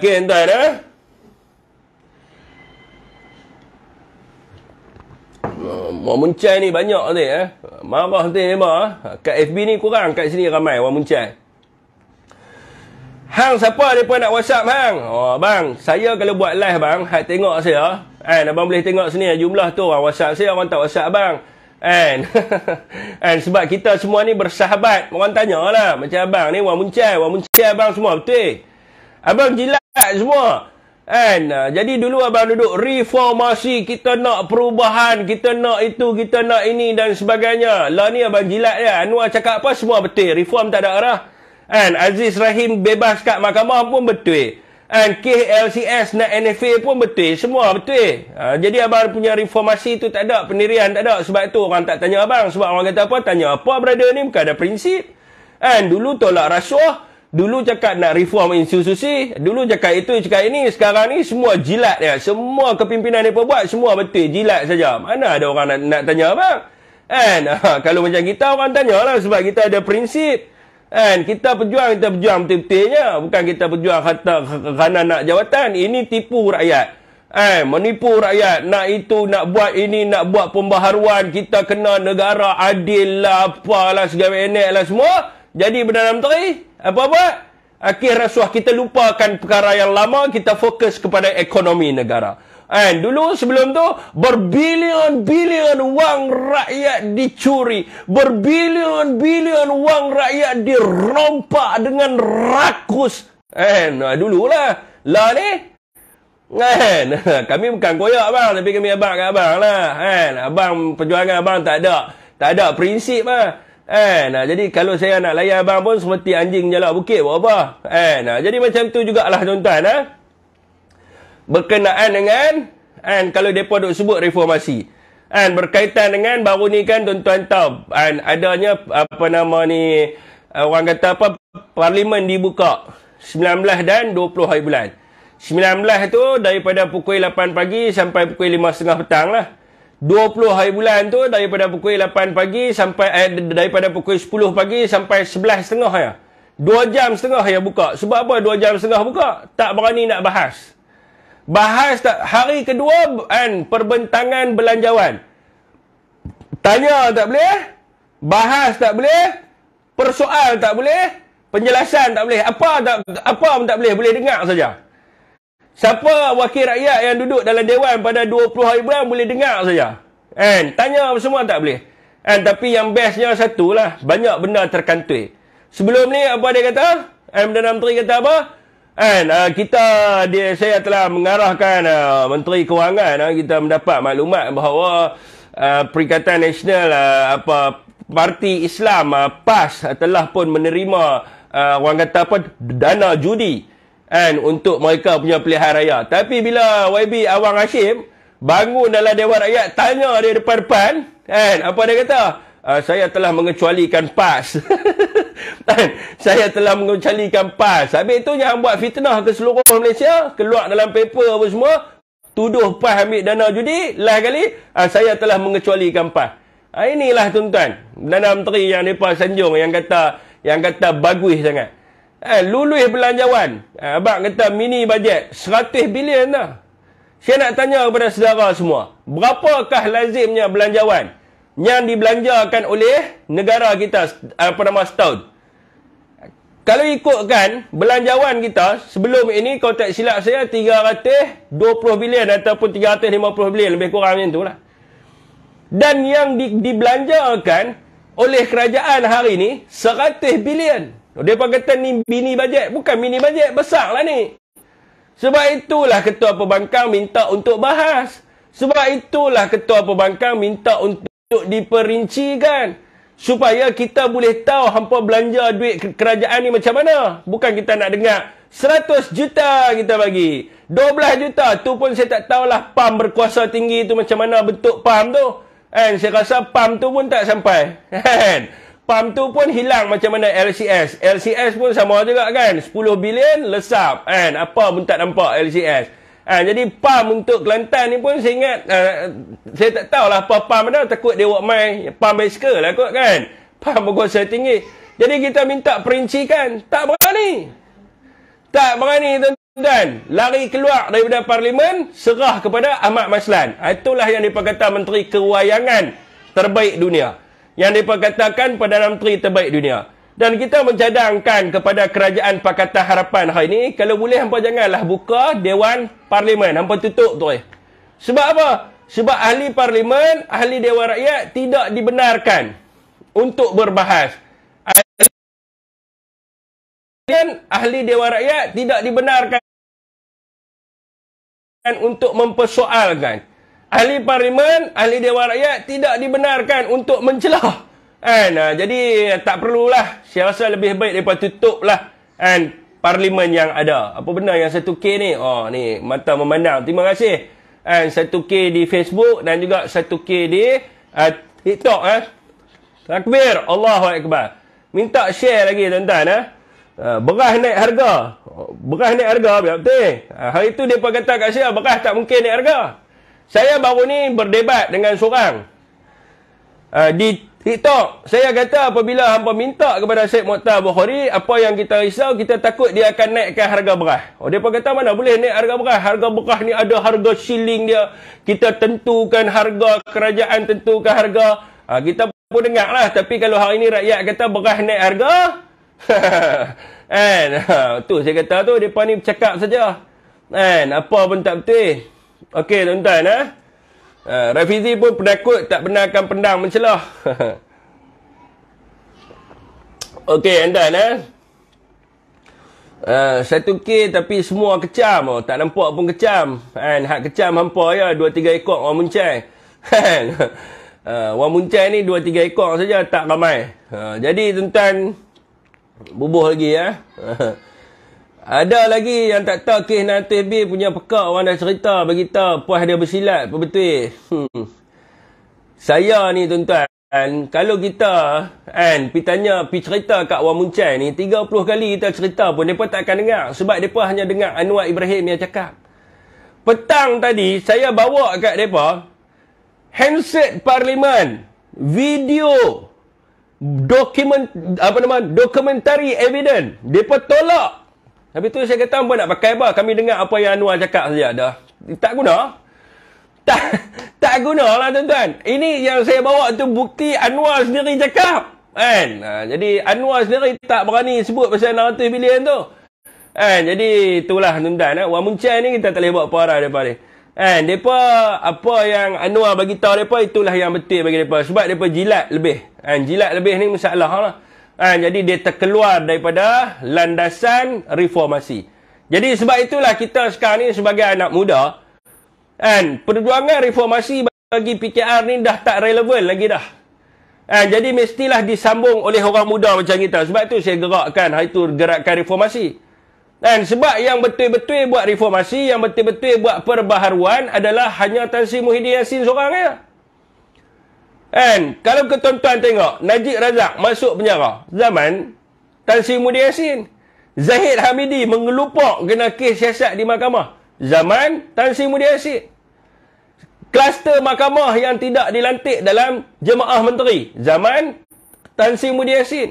Okey tuan Orang Muncai ni banyak ni marah ni kat FB ni kurang, kat sini ramai orang Muncai. Hang siapa depa nak WhatsApp hang? Oh bang, saya kalau buat live bang, hak tengok saya. Abang boleh tengok sini jumlah tu orang WhatsApp saya, orang tak WhatsApp abang. Sebab kita semua ni bersahabat. Orang tanyalah macam abang ni orang Muncai abang semua betul. Abang jilat semua. Jadi dulu abang duduk reformasi, kita nak perubahan, kita nak itu, kita nak ini dan sebagainya. Lah ni abang jilat ya. Anwar cakap apa semua betul. Reform tak ada arah. Aziz Rahim bebas kat mahkamah pun betul. KLCS nak NFA pun betul. Semua betul. Jadi abang punya reformasi tu tak ada, pendirian tak ada. Sebab tu orang tak tanya abang. Sebab orang kata apa? Tanya apa brother ni? Bukan ada prinsip. Dulu tolak rasuah. Dulu cakap nak reform institusi. Dulu cakap itu, cakap ini. Sekarang ni semua jilat ya. Semua kepimpinan mereka buat, semua betul. Jilat saja. Mana ada orang nak tanya abang? Kalau macam kita, orang tanya lah. Sebab kita ada prinsip. Kita berjuang betul-betulnya. Bukan kita berjuang kerana nak jawatan. Ini tipu rakyat. Menipu rakyat. Nak itu, nak buat ini, nak buat pembaharuan. Kita kena negara adil lah, apalah, segala enek lah semua. Jadi Perdana Menteri, apa buat? Akhir rasuah, kita lupakan perkara yang lama, kita fokus kepada ekonomi negara. Dulu sebelum tu, berbilion-bilion wang rakyat dicuri. Berbilion-bilion wang rakyat dirompak dengan rakus. Dululah. Lah ni, kami bukan koyak abang, tapi kami abang kat abang lah. Abang, perjuangan abang tak ada prinsip lah. Jadi kalau saya nak layan abang pun seperti anjing jalak bukit buat apa. Jadi macam tu jugalah tuan-tuan. Berkenaan dengan kalau mereka duk sebut reformasi. Berkaitan dengan baru ni kan tuan-tuan tahu adanya apa nama ni, orang kata apa, parlimen dibuka 19 dan 20 hari bulan. 19 tu daripada pukul 8 pagi sampai pukul 5.30 petang lah. 20 hari bulan tu daripada pukul 8 pagi sampai daripada pukul 10 pagi sampai 11.30 ya. 2 jam setengah ya buka. Sebab apa 2 jam setengah buka? Tak berani nak bahas. Bahas tak. Hari kedua perbentangan belanjawan. Tanya tak boleh. Bahas tak boleh. Persoal tak boleh. Penjelasan tak boleh. Apa pun tak boleh. Boleh dengar saja. Siapa wakil rakyat yang duduk dalam dewan pada 20 hari bulan boleh dengar saja. Tanya semua tak boleh. Tapi yang bestnya satulah, banyak benda terkantoi. Sebelum ni apa dia kata? Perdana Menteri kata apa? Saya telah mengarahkan Menteri Kewangan, kita mendapat maklumat bahawa Perikatan Nasional Parti Islam PAS telah pun menerima orang kata apa, dana judi untuk mereka punya pilihan raya. Tapi bila YB Awang Hashim bangun dalam Dewan Rakyat, tanya dia depan-depan, apa dia kata? Saya telah mengecualikan PAS. Saya telah mengecualikan PAS. Habis itu yang buat fitnah ke seluruh Malaysia, keluar dalam paper apa semua, tuduh PAS ambil dana judi, last kali, saya telah mengecualikan PAS. Inilah tuan-tuan, Perdana Menteri yang mereka sanjung, yang kata bagus sangat. Lulus belanjawan. Abang kata mini bajet 100 bilion dah. Saya nak tanya kepada saudara semua, berapakah lazimnya belanjawan yang dibelanjakan oleh negara kita setahun? Kalau ikutkan belanjawan kita sebelum ini, kalau tak silap saya 320 bilion ataupun 350 bilion, lebih kurang macam itulah. Dan yang dibelanjakan oleh kerajaan hari ini 100 bilion. Mereka kata ni mini bajet. Bukan mini bajet, besar lah ni. Sebab itulah Ketua Perbankan minta untuk bahas. Sebab itulah Ketua Perbankan minta untuk diperincikan. Supaya kita boleh tahu hampa belanja duit kerajaan ni macam mana. Bukan kita nak dengar 100 juta kita bagi, 12 juta. Tu pun saya tak tahulah PAM berkuasa tinggi tu macam mana bentuk PAM tu. Saya rasa PAM tu pun tak sampai. PAM tu pun hilang macam mana LCS. LCS pun sama juga kan. 10 bilion lesap. Kan? Apa pun tak nampak LCS. Jadi PAM untuk Kelantan ni pun saya ingat, saya tak tahulah apa PAM dah. Takut dia buat main PAM bicycle lah kot kan. PAM berkuasa tinggi. Jadi kita minta perincikan. Tak berani. Tak berani tuan-tuan. Lari keluar daripada Parlimen, serah kepada Ahmad Maslan. Itulah yang diperkata Menteri Kewayangan terbaik dunia. Yang diperkatakan Perdana Menteri terbaik dunia. Dan kita mencadangkan kepada Kerajaan Pakatan Harapan hari ini, kalau boleh hampa janganlah buka Dewan Parlimen. Hampa tutup tu. Sebab apa? Sebab ahli Parlimen, ahli Dewan Rakyat tidak dibenarkan untuk berbahas. Ahli Dewan Rakyat tidak dibenarkan untuk mempersoalkan. Ahli Parlimen, ahli Dewan Rakyat tidak dibenarkan untuk mencelah. Jadi tak perlulah. Saya rasa lebih baik daripada tutuplah Parlimen yang ada. Apa benda yang 1K ni? Oh ni mata memandang. Terima kasih. 1K di Facebook dan juga 1K di TikTok. Takbir, Allahu Akbar. Minta share lagi tuan-tuan. Beras naik harga. Beras naik harga betul. Hari tu dia kata kat saya beras tak mungkin naik harga. Saya baru ni berdebat dengan seorang di TikTok. Saya kata apabila hampa minta kepada Syed Mokhtar Bukhari, apa yang kita risau, kita takut dia akan naikkan harga beras. Dia pun kata mana boleh naik harga beras. Harga beras ni ada harga shilling dia. Kita tentukan harga, kerajaan tentukan harga. Kita pun dengar lah. Tapi kalau hari ni rakyat kata beras naik harga, tu saya kata tu, mereka ni bercakap saja. Apa pun tak betul. Okey tuan-tuan. Rafizi pun penakut tak benarkan pendang mencelah. Okey tuan-tuan. 1K tapi semua kecam. Tak nampak pun kecam. Hak kecam hampa ya 2-3 ekor orang muncai. Orang muncai ni 2-3 ekor saja, tak ramai. Jadi tuan-tuan, bubuh lagi Ada lagi yang tak tahu kes Natif B punya pekak, orang dah cerita bagi tahu puas dia bersilat betul. Saya ni tuan-tuan, kalau kita pi cerita kat orang Muncai ni 30 kali kita cerita pun depa tak akan dengar sebab depa hanya dengar Anwar Ibrahim yang cakap. Petang tadi saya bawa kat depa handset Parlimen, video dokumentari evidence, depa tolak. Habis tu saya kata, apa nak pakai apa? Kami dengar apa yang Anwar cakap saja dah. Tak guna. Tak guna lah tuan-tuan. Ini yang saya bawa tu bukti Anwar sendiri cakap. Jadi Anwar sendiri tak berani sebut pasal 600 bilion tu. Jadi itulah tuan-tuan. Orang Muncai ni kita tak boleh buat parah daripada ni. Mereka apa yang Anwar bagi tahu mereka, itulah yang betul bagi mereka. Sebab mereka jilat lebih. Jilat lebih ni masalah lah. Jadi dia terkeluar daripada landasan reformasi. Jadi sebab itulah kita sekarang ni sebagai anak muda, perjuangan reformasi bagi PKR ni dah tak relevan lagi dah. Jadi mestilah disambung oleh orang muda macam kita. Sebab tu saya gerakkan hari tu gerakan reformasi. Sebab yang betul-betul buat reformasi, yang betul-betul buat perbaharuan adalah hanya Tan Sri Muhyiddin Yassin seorang je. Kalau tuan-tuan tengok Najib Razak masuk penjara zaman Tan Sri Muhyiddin Yassin. Zahid Hamidi mengelupak kena kes siasat di mahkamah zaman Tan Sri Muhyiddin Yassin. Kluster mahkamah yang tidak dilantik dalam jemaah menteri zaman Tan Sri Muhyiddin Yassin.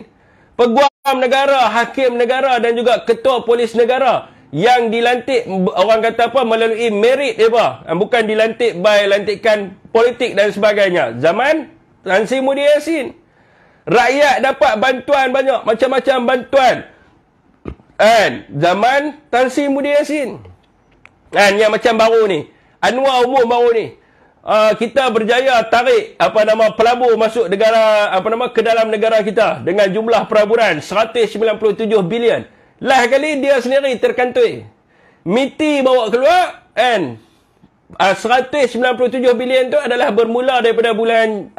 Peguam negara, hakim negara dan juga ketua polis negara yang dilantik, orang kata apa, melalui merit dia, bukan dilantik by lantikan politik dan sebagainya, zaman Tan Sri Muhyiddin Yassin. Rakyat dapat bantuan banyak, macam-macam bantuan zaman Tan Sri Muhyiddin Yassin. Yang macam baru ni, Anwar umum baru ni, kita berjaya tarik pelabur masuk negara ke dalam negara kita dengan jumlah pelaburan 197 bilion. Lah kali dia sendiri terkantoi. MITI bawa keluar 197 bilion tu adalah bermula daripada bulan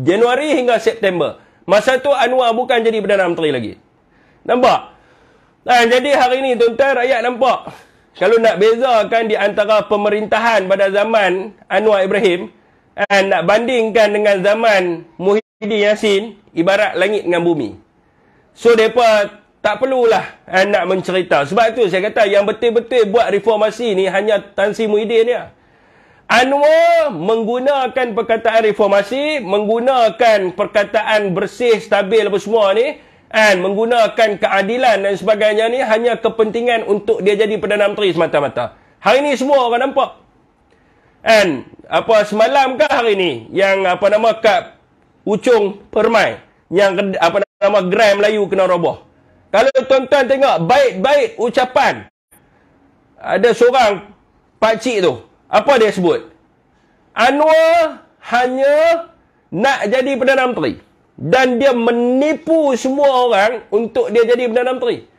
Januari hingga September. Masa tu Anwar bukan jadi Perdana Menteri lagi. Nampak? Jadi hari ni tuan-tuan, rakyat nampak. Kalau nak bezakan di antara pemerintahan pada zaman Anwar Ibrahim, nak bandingkan dengan zaman Muhyiddin Muhyiddin Yassin ibarat langit dengan bumi. So mereka tak perlulah nak mencerita. Sebab tu saya kata yang betul-betul buat reformasi ni hanya Tan Sri Muhyiddin dia. Anwar menggunakan perkataan reformasi, menggunakan perkataan bersih, stabil apa semua ni, dan menggunakan keadilan dan sebagainya ni hanya kepentingan untuk dia jadi Perdana Menteri semata-mata. Hari ni semua orang nampak. And semalam ke hari ni yang kat Ucung Permai yang gerai Melayu kena roboh. Kalau tuan-tuan tengok baik-baik ucapan, ada seorang pakcik tu, apa dia sebut? Anwar hanya nak jadi Perdana Menteri dan dia menipu semua orang untuk dia jadi Perdana Menteri.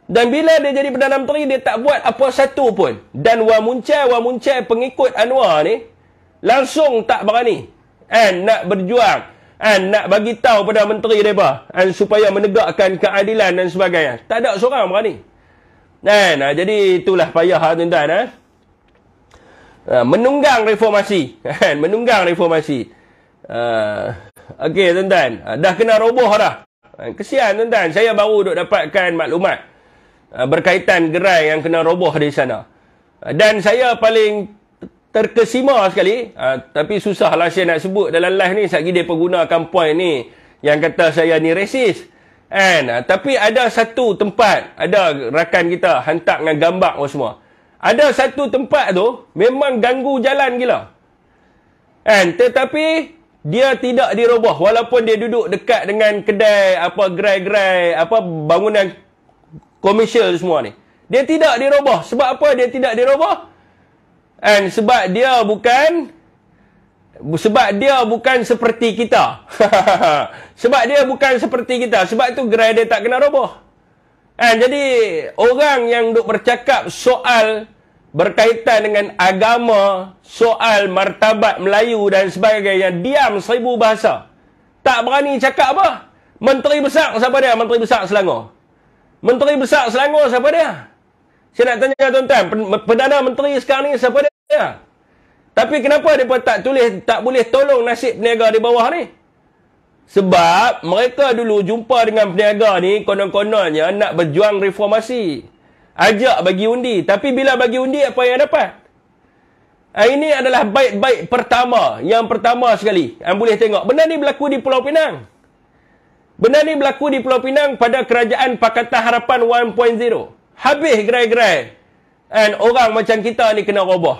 Dan bila dia jadi Perdana Menteri, dia tak buat apa satu pun. Dan Wan Muncai pengikut Anwar ni langsung tak berani nak berjuang, nak bagi tahu pada menteri mereka supaya menegakkan keadilan dan sebagainya. Tak ada seorang berani. Jadi itulah payah tuan-tuan. Menunggang reformasi. Menunggang reformasi. Okey tuan-tuan, dah kena roboh dah. Kesian tuan-tuan, saya baru duk dapatkan maklumat berkaitan gerai yang kena roboh di sana. Dan saya paling terkesima sekali, tapi susahlah saya nak sebut dalam live ni, satgi dia pergunakan point ni yang kata saya ni resis. Tapi ada satu tempat, ada rakan kita hantar dengan gambar semua. Ada satu tempat tu memang ganggu jalan gila. Tetapi dia tidak diroboh walaupun dia duduk dekat dengan kedai gerai-gerai bangunan komersial semua ni. Dia tidak diroboh. Sebab apa dia tidak diroboh? Sebab dia bukan seperti kita. Sebab dia bukan seperti kita. Sebab tu gerai dia tak kena roboh. Jadi orang yang duk bercakap soal berkaitan dengan agama, soal martabat Melayu dan sebagainya, diam 1000 bahasa. Tak berani cakap apa. Menteri besar siapa dia? Menteri besar Selangor. Menteri besar Selangor siapa dia? Saya nak tanya tuan-tuan, Perdana Menteri sekarang ni siapa dia? Tapi kenapa mereka tak boleh tolong nasib peniaga di bawah ni? Sebab mereka dulu jumpa dengan peniaga ni, konon-kononnya nak berjuang reformasi. Ajak bagi undi. Tapi bila bagi undi, apa yang dapat? Ini adalah baik-baik pertama. Yang pertama sekali. Anda boleh tengok. Benda ni berlaku di Pulau Pinang. Benda ni berlaku di Pulau Pinang pada kerajaan Pakatan Harapan 1.0. Habis gerai-gerai. Orang macam kita ni kena roboh.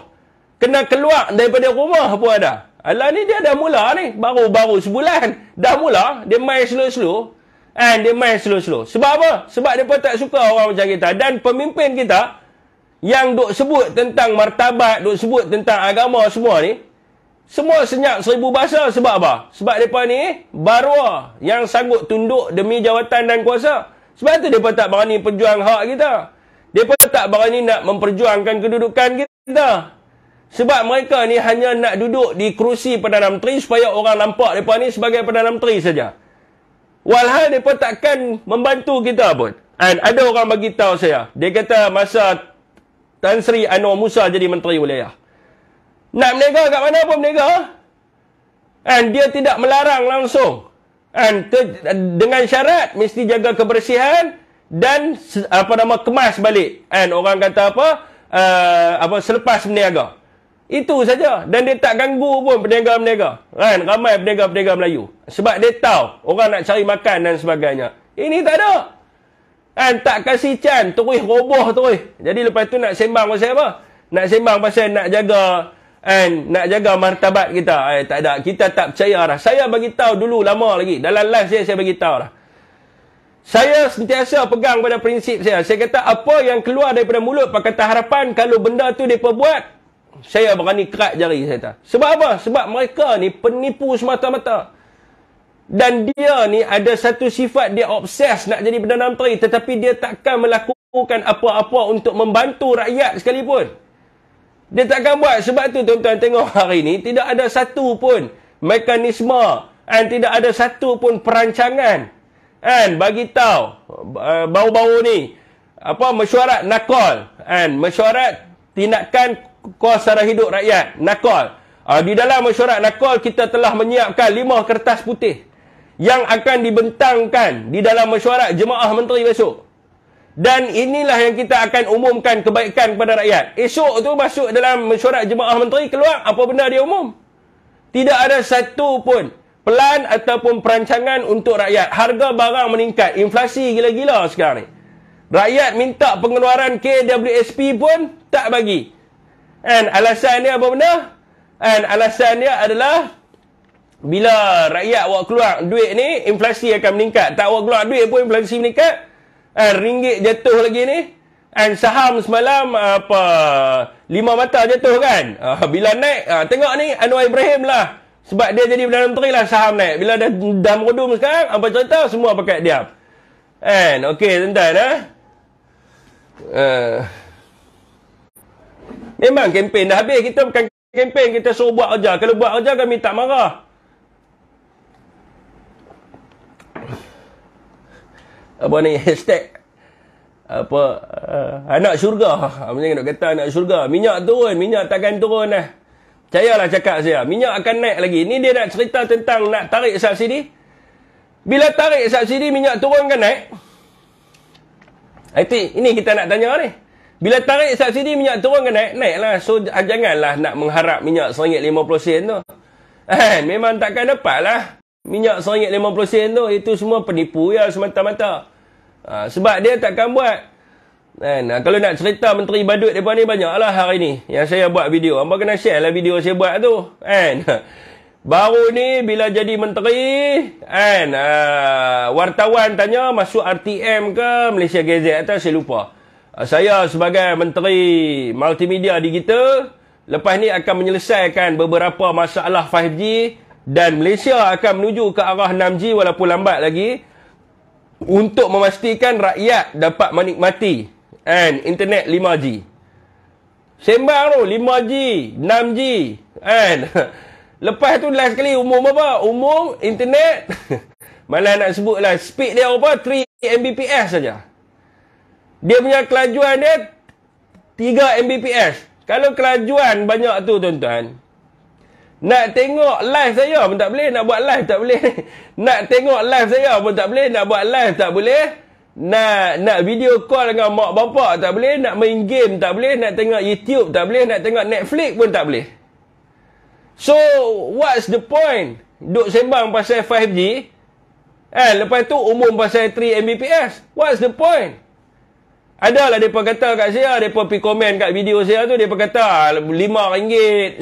Kena keluar daripada rumah pun ada. Alah ni dia dah mula ni. Baru-baru sebulan. Dah mula. Dia main slow-slow. Dia main slow-slow. Sebab apa? Sebab dia pun tak suka orang macam kita. Dan pemimpin kita yang duk sebut tentang martabat, duk sebut tentang agama semua ni, semua senyap 1000 bahasa. Sebab apa? Sebab mereka ni baruah yang sanggup tunduk demi jawatan dan kuasa. Sebab tu mereka tak berani perjuang hak kita. Mereka tak berani nak memperjuangkan kedudukan kita. Sebab mereka ni hanya nak duduk di kerusi Perdana Menteri supaya orang nampak mereka ni sebagai Perdana Menteri saja. Walhal mereka takkan membantu kita pun. Ada orang bagi tahu saya. Dia kata masa Tan Sri Anwar Musa jadi Menteri Wilayah. Nak berniaga kat mana pun berniaga. Dia tidak melarang langsung. Dengan syarat mesti jaga kebersihan dan kemas balik. Orang kata selepas berniaga. Itu saja. Dan dia tak ganggu pun peniaga-peniaga. Ramai peniaga-peniaga Melayu. Sebab dia tahu orang nak cari makan dan sebagainya. Ini tak ada. Tak kasih can, terus roboh terus. Jadi lepas tu nak sembang pasal apa? Nak sembang pasal nak jaga martabat kita. Tak ada. Kita tak percaya dah. Saya bagi tahu dulu lama lagi. Dalam live saya bagi tahu dah. Saya sentiasa pegang pada prinsip saya. Saya kata apa yang keluar daripada mulut Pakatan Harapan, kalau benda tu mereka buat, saya berani kerat jari saya kata. Sebab apa? Sebab mereka ni penipu semata-mata. Dan dia ni ada satu sifat, dia obses nak jadi Perdana Menteri, tetapi dia takkan melakukan apa-apa untuk membantu rakyat sekalipun. Dia takkan buat. Sebab tu tuan-tuan tengok hari ni tidak ada satu pun mekanisme, tidak ada satu pun perancangan bagi tahu baru-baru ni mesyuarat nakol, mesyuarat tindakan kos sara hidup rakyat, nakol. Di dalam mesyuarat nakol kita telah menyiapkan 5 kertas putih. yang akan dibentangkan di dalam mesyuarat jemaah menteri besok. Dan inilah yang kita akan umumkan kebaikan kepada rakyat. Esok tu masuk dalam mesyuarat jemaah menteri, keluar apa benda dia umum? Tidak ada satu pun pelan ataupun perancangan untuk rakyat. Harga barang meningkat, inflasi gila-gila sekarang ni. Rakyat minta pengeluaran KWSP pun tak bagi. And alasan dia apa benda? And alasan dia adalah bila rakyat awak keluar duit ni, inflasi akan meningkat. Tak awak keluar duit pun inflasi meningkat. Ringgit jatuh lagi ni. And saham semalam 5 mata jatuh kan. Bila naik, tengok ni Anwar Ibrahim lah. Sebab dia jadi Perdana Menteri lah, saham naik. Bila dah merudum sekarang, apa cerita? Semua pakai diam. And okey tuan-tuan. Memang kempen dah habis. Kita bukan kempen, kita suruh buat kerja. Kalau buat kerja kami tak marah. Apa ni hashtag anak syurga. Macam nak kata anak syurga. Minyak turun, minyak takkan turun dah. Percayalah cakap saya, minyak akan naik lagi. Ni dia nak cerita tentang nak tarik subsidi. Bila tarik subsidi, minyak turun kan naik? Ini kita nak tanya ni. Bila tarik subsidi, minyak turun kan naik? Naiklah. So janganlah nak mengharap minyak RM1.50 tu. Memang takkan dapat lah. Minyak RM1.50 tu, itu semua penipu ya semata-mata. Sebab dia takkan buat. Kalau nak cerita Menteri Badut mereka ni banyak lah hari ni yang saya buat video. Hampa kena share lah video saya buat tu. Baru ni bila jadi menteri, wartawan tanya masuk RTM ke Malaysia Gazette atau saya lupa. Saya sebagai Menteri Multimedia Digital, lepas ni akan menyelesaikan beberapa masalah 5G dan Malaysia akan menuju ke arah 6G walaupun lambat lagi. Untuk memastikan rakyat dapat menikmati internet 5G. Sembang tu 5G, 6G. Lepas tu last kali umum apa? Umum internet. Malah nak sebut lah speed dia apa? 3 Mbps saja. Dia punya kelajuan dia 3 Mbps. Kalau kelajuan banyak tu tuan-tuan, nak tengok live saya pun tak boleh. Nak buat live tak boleh. Nak tengok live saya pun tak boleh. Nak buat live tak boleh. Nak video call dengan mak bapak tak boleh. Nak main game tak boleh. Nak tengok YouTube tak boleh. Nak tengok Netflix pun tak boleh. So, what's the point? Duk sembang pasal 5G. Lepas tu umum pasal 3 Mbps. What's the point? Adalah mereka kata kat saya. Mereka pergi komen kat video saya tu. Mereka kata RM5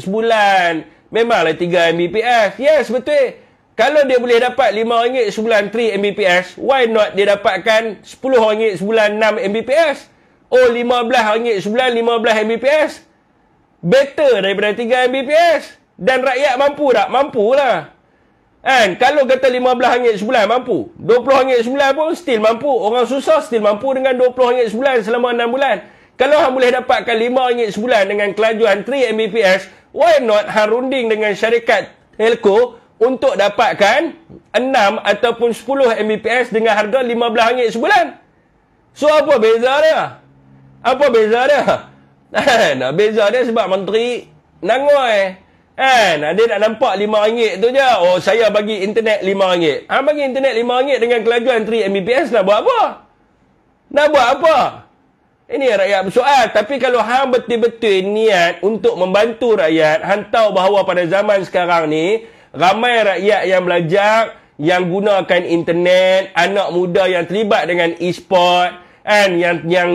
sebulan. Memanglah 3 Mbps. Yes, betul. Kalau dia boleh dapat RM5 sebulan 3 Mbps, why not dia dapatkan RM10 sebulan 6 Mbps? Oh, RM15 sebulan 15 Mbps. Better daripada 3 Mbps. Dan rakyat mampu tak? Mampulah. Kalau kata RM15 sebulan mampu, RM20 sebulan pun still mampu. Orang susah still mampu dengan RM20 sebulan selama 6 bulan. Kalau hang boleh dapatkan RM5 sebulan dengan kelajuan 3 Mbps, why not hang runding dengan syarikat telco untuk dapatkan 6 ataupun 10 Mbps dengan harga RM15 sebulan? So, apa beza dia? Apa beza dia? Beza dia sebab menteri nangoi. Dia nak nampak RM5 tu je. Oh, saya bagi internet RM5. Hang bagi internet RM5 dengan kelajuan 3 Mbps nak buat apa? Nak buat apa? Ini rakyat bersoal. Tapi kalau hang betul-betul niat untuk membantu rakyat, hang tahu bahawa pada zaman sekarang ni, ramai rakyat yang belajar, yang gunakan internet, anak muda yang terlibat dengan e-sport,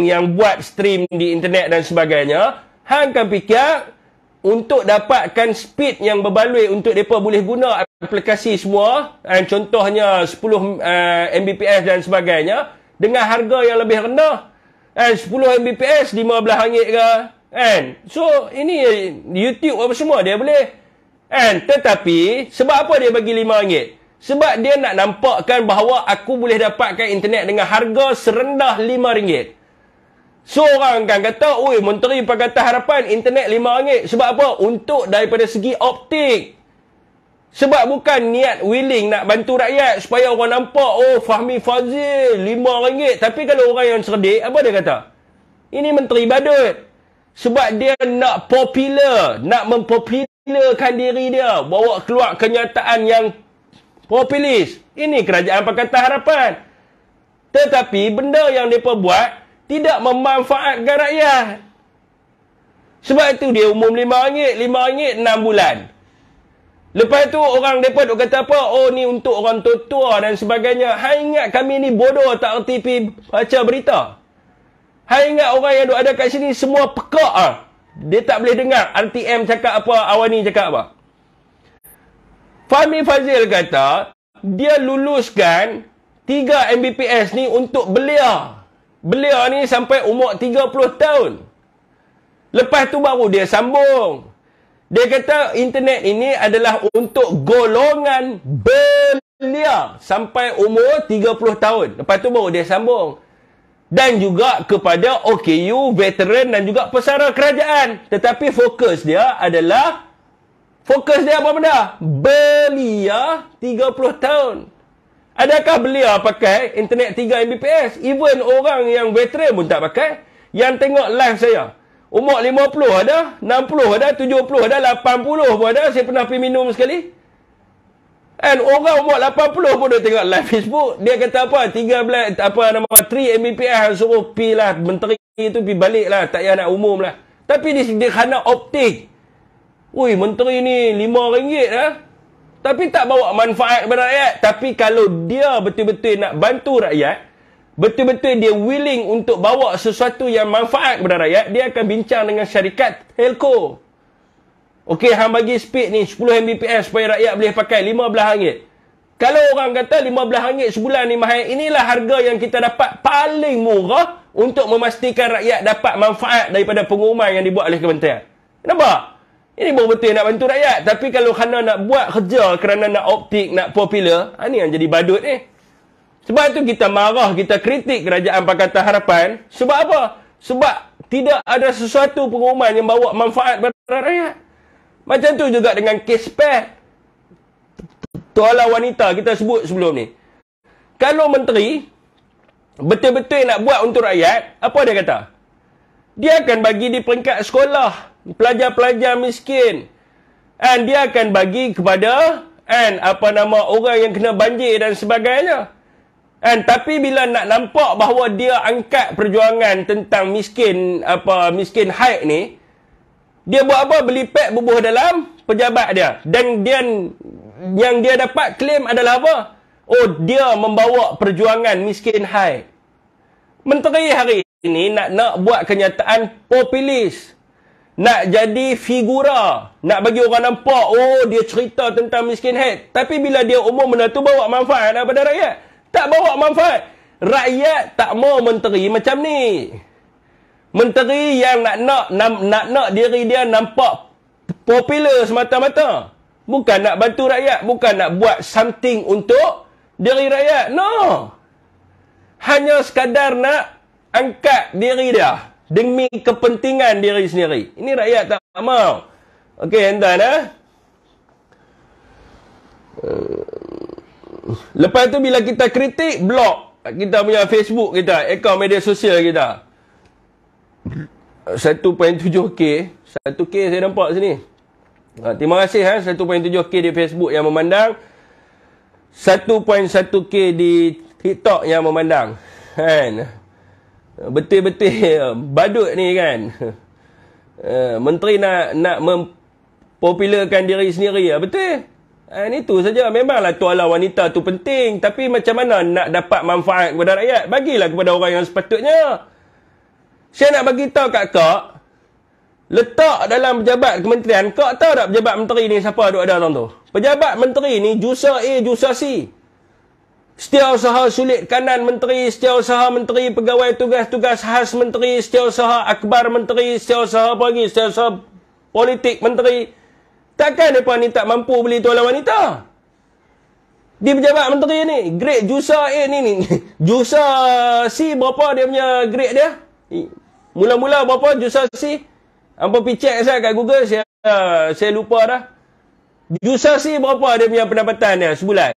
yang buat stream di internet dan sebagainya. Hang akan fikir untuk dapatkan speed yang berbaloi untuk mereka boleh guna aplikasi semua, contohnya 10 Mbps dan sebagainya, dengan harga yang lebih rendah. 10 Mbps RM15 ke? So, ini YouTube apa semua dia boleh. Tetapi, sebab apa dia bagi RM5? Sebab dia nak nampakkan bahawa aku boleh dapatkan internet dengan harga serendah RM5. So, orang kan kata, oi, Menteri Pakatan Harapan, internet RM5. Sebab apa? Untuk daripada segi optik. Sebab bukan niat willing nak bantu rakyat supaya orang nampak, oh, Fahmi Fadzil, RM5. Tapi kalau orang yang cerdik, apa dia kata? Ini Menteri Badut. Sebab dia nak popular, nak mempopularkan diri dia. Bawa keluar kenyataan yang populis. Ini kerajaan Pakatan Harapan. Tetapi benda yang mereka buat tidak memanfaatkan rakyat. Sebab itu dia umum RM5, RM5 6 bulan. Lepas tu orang mereka duk kata apa? Oh, ni untuk orang tua dan sebagainya. Hai ingat kami ni bodoh tak erti pergi baca berita. Hai ingat orang yang duk ada kat sini semua pekak ah. Dia tak boleh dengar RTM cakap apa, Awani cakap apa. Fahmi Fazil kata, dia luluskan 3 Mbps ni untuk belia. Belia ni sampai umur 30 tahun. Lepas tu baru dia sambung. Dia kata internet ini adalah untuk golongan belia sampai umur 30 tahun. Lepas tu baru dia sambung. Dan juga kepada OKU, veteran dan juga pesara kerajaan. Tetapi fokus dia adalah, fokus dia apa benda? Belia 30 tahun. Adakah belia pakai internet 3 Mbps? Even orang yang veteran pun tak pakai. Yang tengok live saya, umur 50 ada, 60 ada, 70 ada, 80 pun ada. Saya pernah pergi minum sekali. And orang umur 80 pun dia tengok live Facebook. Dia kata apa? 3 Mbps suruh pergi lah. Menteri tu pergi balik lah. Tak payah nak umum lah. Tapi dia kena optik. Ui, menteri ni RM5 lah. Tapi tak bawa manfaat kepada rakyat. Tapi kalau dia betul-betul nak bantu rakyat, betul-betul dia willing untuk bawa sesuatu yang manfaat kepada rakyat, dia akan bincang dengan syarikat telco. Okey, hang bagi speed ni 10 Mbps supaya rakyat boleh pakai RM15. Kalau orang kata RM15 sebulan ni mahal, inilah harga yang kita dapat paling murah untuk memastikan rakyat dapat manfaat daripada pengumuman yang dibuat oleh kementerian. Nampak? Ini baru betul nak bantu rakyat. Tapi kalau kerana nak buat kerja, kerana nak optik, nak popular, ini yang jadi badut ni. Sebab tu kita marah, kita kritik kerajaan Pakatan Harapan. Sebab apa? Sebab tidak ada sesuatu pengumuman yang bawa manfaat kepada rakyat. Macam tu juga dengan kes PET. Tuala wanita kita sebut sebelum ni. Kalau menteri betul-betul nak buat untuk rakyat, apa dia kata? Dia akan bagi di peringkat sekolah pelajar-pelajar miskin. And dia akan bagi kepada orang yang kena banjir dan sebagainya. Tapi bila nak nampak bahawa dia angkat perjuangan tentang miskin haid ni, dia buat apa? Beli pek bubuh dalam pejabat dia. Dan yang dia dapat claim adalah apa? Oh, dia membawa perjuangan miskin haid. Menteri hari ini nak buat kenyataan populis. Nak jadi figura. Nak bagi orang nampak, oh dia cerita tentang miskin haid. Tapi bila dia umum benda tu bawa manfaat kepada rakyat. Tak bawa manfaat. Rakyat tak mau menteri macam ni. Menteri yang nak diri dia nampak popular semata-mata. Bukan nak bantu rakyat. Bukan nak buat something untuk diri rakyat. No. Hanya sekadar nak angkat diri dia. Demi kepentingan diri sendiri. Ini rakyat tak mau. Okey, hentan. Lepas tu bila kita kritik, blok kita punya Facebook kita, akaun media sosial kita. 1.7K 1K saya nampak sini. Terima kasih 1.7K di Facebook yang memandang, 1.1K di TikTok yang memandang. Betul-betul badut ni kan. Menteri nak mempopularkan diri sendiri. Betul. Itu saja. Memanglah tuala wanita tu penting. Tapi macam mana nak dapat manfaat kepada rakyat? Bagilah kepada orang yang sepatutnya. Saya nak bagi tahu kat kak, letak dalam pejabat kementerian, kak tahu tak pejabat menteri ni siapa duk ada tu? Pejabat menteri ni jusa A, jusa C. Setiausaha sulit kanan menteri, setiausaha menteri, pegawai tugas-tugas khas menteri, setiausaha akbar menteri, setiausaha apa lagi, setiausaha politik menteri. Takkan mereka ni tak mampu beli tuala wanita? Di pejabat menteri ni, grade jusa A ni. Jusa C berapa dia punya grade dia? Mula-mula berapa jusa C? Hampa pergi check saya kat Google, saya lupa dah. Jusa C berapa dia punya pendapatan dia sebulan?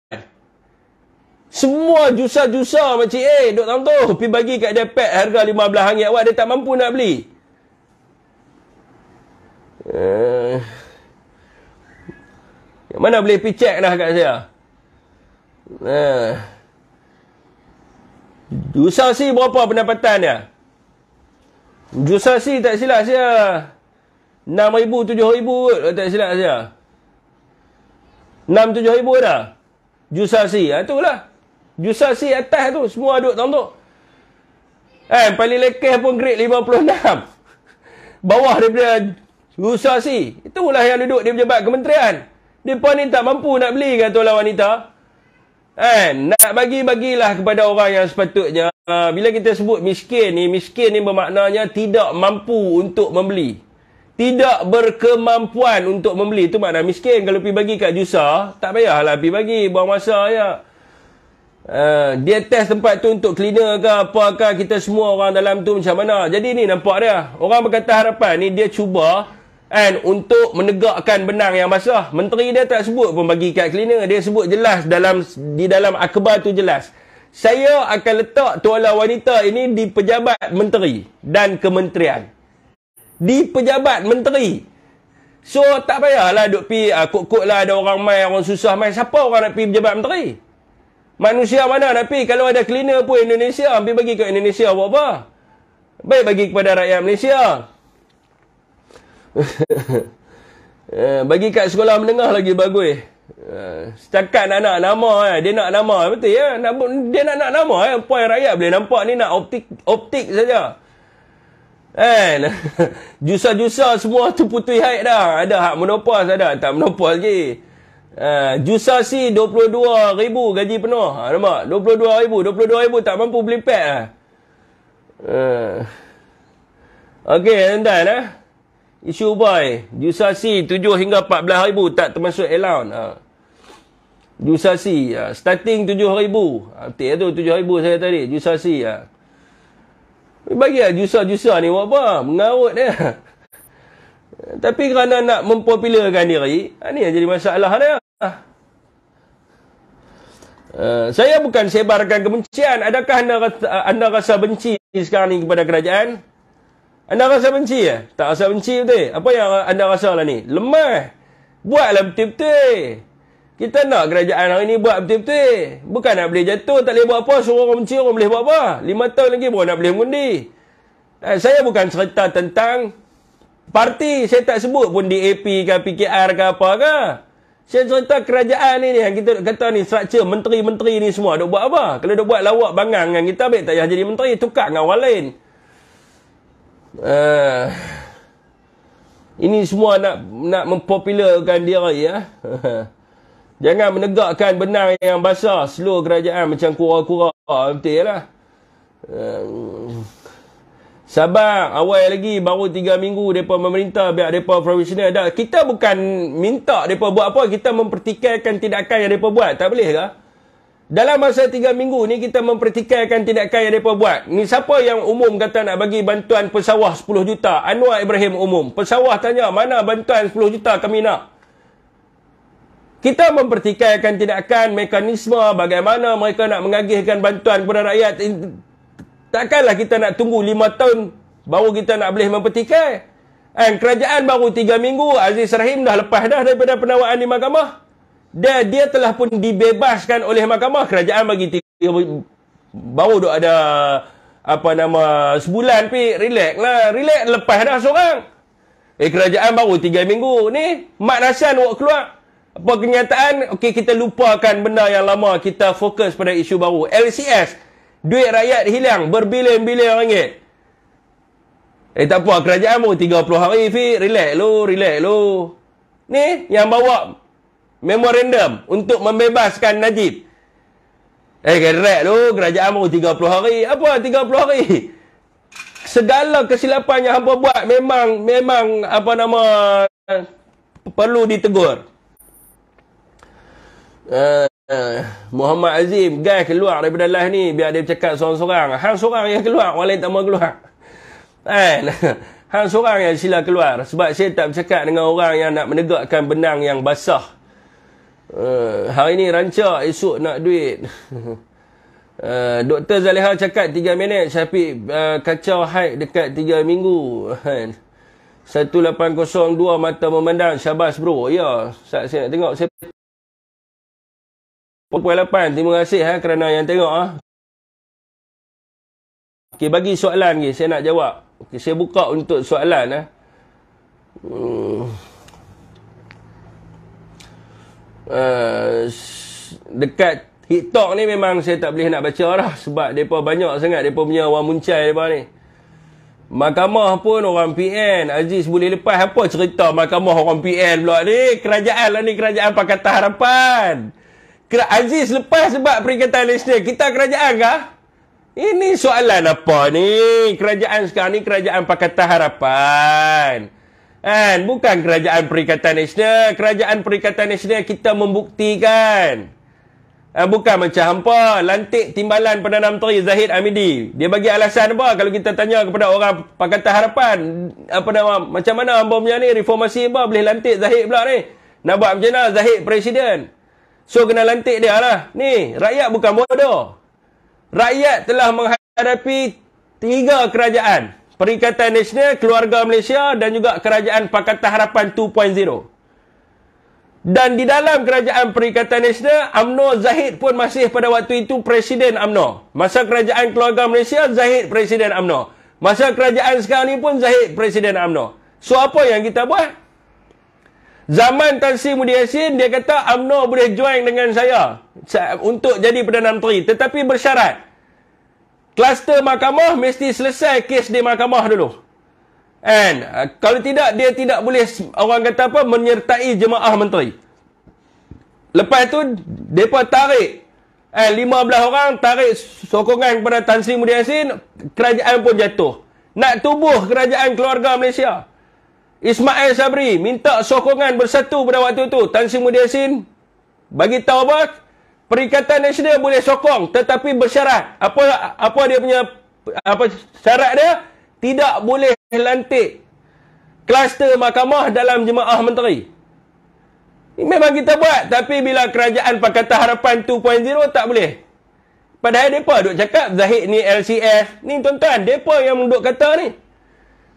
Semua jusa-jusa makcik duk tahu tu. Pergi bagi kat dia pet harga RM15. Awak dia tak mampu nak beli. Yang mana boleh pergi check dah kat saya. Jusasi berapa pendapatan dia? Jusasi tak silap saya 6,000 7,000 kot, tak silap saya. 6-7,000 dah. Jusasi, itulah. Jusasi atas tu semua duduk tanduk. Paling lekeh pun grade 56. Bawah daripada Jusasi. Itulah yang duduk di pejabat kementerian. Mereka ni tak mampu nak beli, kata orang wanita. Nak bagilah kepada orang yang sepatutnya. Bila kita sebut miskin ni bermaknanya tidak mampu untuk membeli. Tidak berkemampuan untuk membeli. Itu makna miskin. Kalau pergi bagi kat Jusa, tak payahlah pergi bagi. Buang masa je. Dia test tempat tu untuk cleaner ke apakah, kita semua orang dalam tu macam mana. Jadi ni nampak dia. Orang Berkata Harapan ni dia cuba untuk menegakkan benang yang basah. Menteri dia tak sebut pun bagi kat cleaner. Dia sebut jelas di dalam akhbar tu jelas. Saya akan letak tuala wanita ini di pejabat menteri dan kementerian. Di pejabat menteri. So tak payahlah duk pi kok-kok lah ada orang mai, orang susah mai. Siapa orang nak pi pejabat menteri? Manusia mana nak pi? Kalau ada cleaner pun Indonesia, ambil bagi ke Indonesia buat apa? Baik bagi kepada rakyat Malaysia. Bagi kat sekolah menengah lagi bagus. Setakat nak nama dia nak nama betul ya. Dia nak nama puan rakyat boleh nampak ni nak optik saja. Jusa-jusa semua tu putih haid dah. Ada hak menopause ada, tak menopause lagi. Jusasi 22,000 gaji penuh. Nampak? 22,000 tak mampu beli pad lah. Okey, tuan-tuan isu boy. Jusasi 7 hingga 14,000 tak termasuk allowance. Jusasi starting 7,000. Betul tu 7,000 saya tadi. Jusasi bagilah jusa-jusa ni buat apa? Mengarut dia. Tapi kerana nak mempopularkan diri, ni yang jadi masalah dia. Saya bukan sebarkan kebencian. Adakah anda rasa benci sekarang ni kepada kerajaan? Anda rasa benci ya? Tak rasa benci betul? Apa yang anda rasa lah ni? Lemah. Buatlah betul-betul. Kita nak kerajaan hari ni buat betul-betul. Bukan nak boleh jatuh, tak boleh buat apa. Suruh orang benci, orang boleh buat apa. 5 tahun lagi baru nak boleh mengundi. Saya bukan cerita tentang parti. Saya tak sebut pun DAP ke PKR ke apa ke. Saya cerita kerajaan ni yang kita kata ni struktur menteri-menteri ni semua duk buat apa. Kalau duk buat lawak bangang dengan kita, baik tak payah jadi menteri. Tukar dengan orang lain. Ini semua nak mempopularkan diri ya. Jangan menegakkan benang yang basah seluruh kerajaan macam kura-kura. Betul lah. Sabar. Awal lagi. Baru 3 minggu mereka memerintah. Biar mereka profesional. Kita bukan minta mereka buat apa. Kita mempertikaikan tindakan yang mereka buat. Tak boleh ke? Dalam masa 3 minggu ni kita mempertikaikan tindakan yang mereka buat. Ni siapa yang umum kata nak bagi bantuan pesawah 10 juta? Anwar Ibrahim umum. Pesawah tanya mana bantuan 10 juta kami nak. Kita mempertikaikan tindakan mekanisme bagaimana mereka nak mengagihkan bantuan kepada rakyat. Takkanlah kita nak tunggu 5 tahun baru kita nak boleh mempertikai. Kerajaan baru 3 minggu. Aziz Rahim dah lepas dah daripada penawaran di mahkamah. Dia telah pun dibebaskan oleh mahkamah. Kerajaan bagi 3 baru duk ada sebulan pi relax lah. Relax lepas dah seorang. Kerajaan baru 3 minggu. Ni Mat Hassan buat keluar. Apa kenyataan? Okey, kita lupakan benda yang lama. Kita fokus pada isu baru. LCS. Duit rakyat hilang. Berbilion-bilion ringgit. Tak apa. Kerajaan baru 30 hari, Fi. Relax lu. Ni yang bawa memorandum untuk membebaskan Najib. Relax lu. Kerajaan baru 30 hari. Apa 30 hari? Segala kesilapan yang hampa buat memang perlu ditegur. Muhammad Azim guys keluar daripada live ni biar dia cakap seorang-seorang. Hang seorang yang keluar, orang lain tak mau keluar. Hang seorang yang sila keluar. Sebab saya tak bercakap dengan orang yang nak menegakkan benang yang basah. Hari ni rancak, esok nak duit. Dr. Zaliha cakap 3 minit. Syafiq kacau haid dekat 3 minggu. 1802 mata memandang. Syabas bro. Ya, saya nak tengok. Saya 8. Terima kasih kerana yang tengok. Okey, bagi soalan lagi. Saya nak jawab. Okey, saya buka untuk soalan. Dekat TikTok ni memang saya tak boleh nak baca dah. Sebab mereka banyak sangat. Mereka punya orang muncai mereka ni. Mahkamah pun orang PN. Aziz boleh lepas. Apa cerita mahkamah orang PN pula ni? Kerajaan lah ni. Kerajaan Pakatan Harapan. Aziz lepas sebab Perikatan Nasional. Kita kerajaan kah? Ini soalan apa ni? Kerajaan sekarang ni kerajaan Pakatan Harapan. Bukan kerajaan Perikatan Nasional. Kerajaan Perikatan Nasional kita membuktikan. Bukan macam hampa lantik timbalan Perdana Menteri Zahid Hamidi. Dia bagi alasan apa? Kalau kita tanya kepada orang Pakatan Harapan, macam mana hampa punya ni reformasi apa boleh lantik Zahid pula ni? Nak buat macam mana Zahid presiden? So kena lantik dia lah. Ni, rakyat bukan bodoh. Rakyat telah menghadapi 3 kerajaan. Perikatan Nasional, Keluarga Malaysia dan juga Kerajaan Pakatan Harapan 2.0. Dan di dalam Kerajaan Perikatan Nasional, UMNO Zahid pun masih pada waktu itu Presiden UMNO. Masa Kerajaan Keluarga Malaysia, Zahid Presiden UMNO. Masa kerajaan sekarang ni pun Zahid Presiden UMNO. So apa yang kita buat? Zaman Tan Sri Muhyiddin Yassin, dia kata UMNO boleh join dengan saya untuk jadi Perdana Menteri. Tetapi bersyarat. Kluster mahkamah mesti selesai kes di mahkamah dulu. Kalau tidak, dia tidak boleh, orang kata apa, menyertai jemaah menteri. Lepas tu, mereka tarik. 15 orang tarik sokongan kepada Tan Sri Muhyiddin Yassin, kerajaan pun jatuh. Nak tubuh kerajaan keluarga Malaysia. Ismail Sabri minta sokongan bersatu pada waktu itu. Tan Sri Muhyiddin Yassin bagi tahu apa? Perikatan Nasional boleh sokong tetapi bersyarat. Apa dia punya syarat dia? Tidak boleh lantik kluster mahkamah dalam jemaah menteri. Memang kita buat, tapi bila kerajaan Pakatan Harapan 2.0 tak boleh. Padahal mereka duk cakap Zahid ni LCF. Ni tuan-tuan, mereka yang duk kata ni.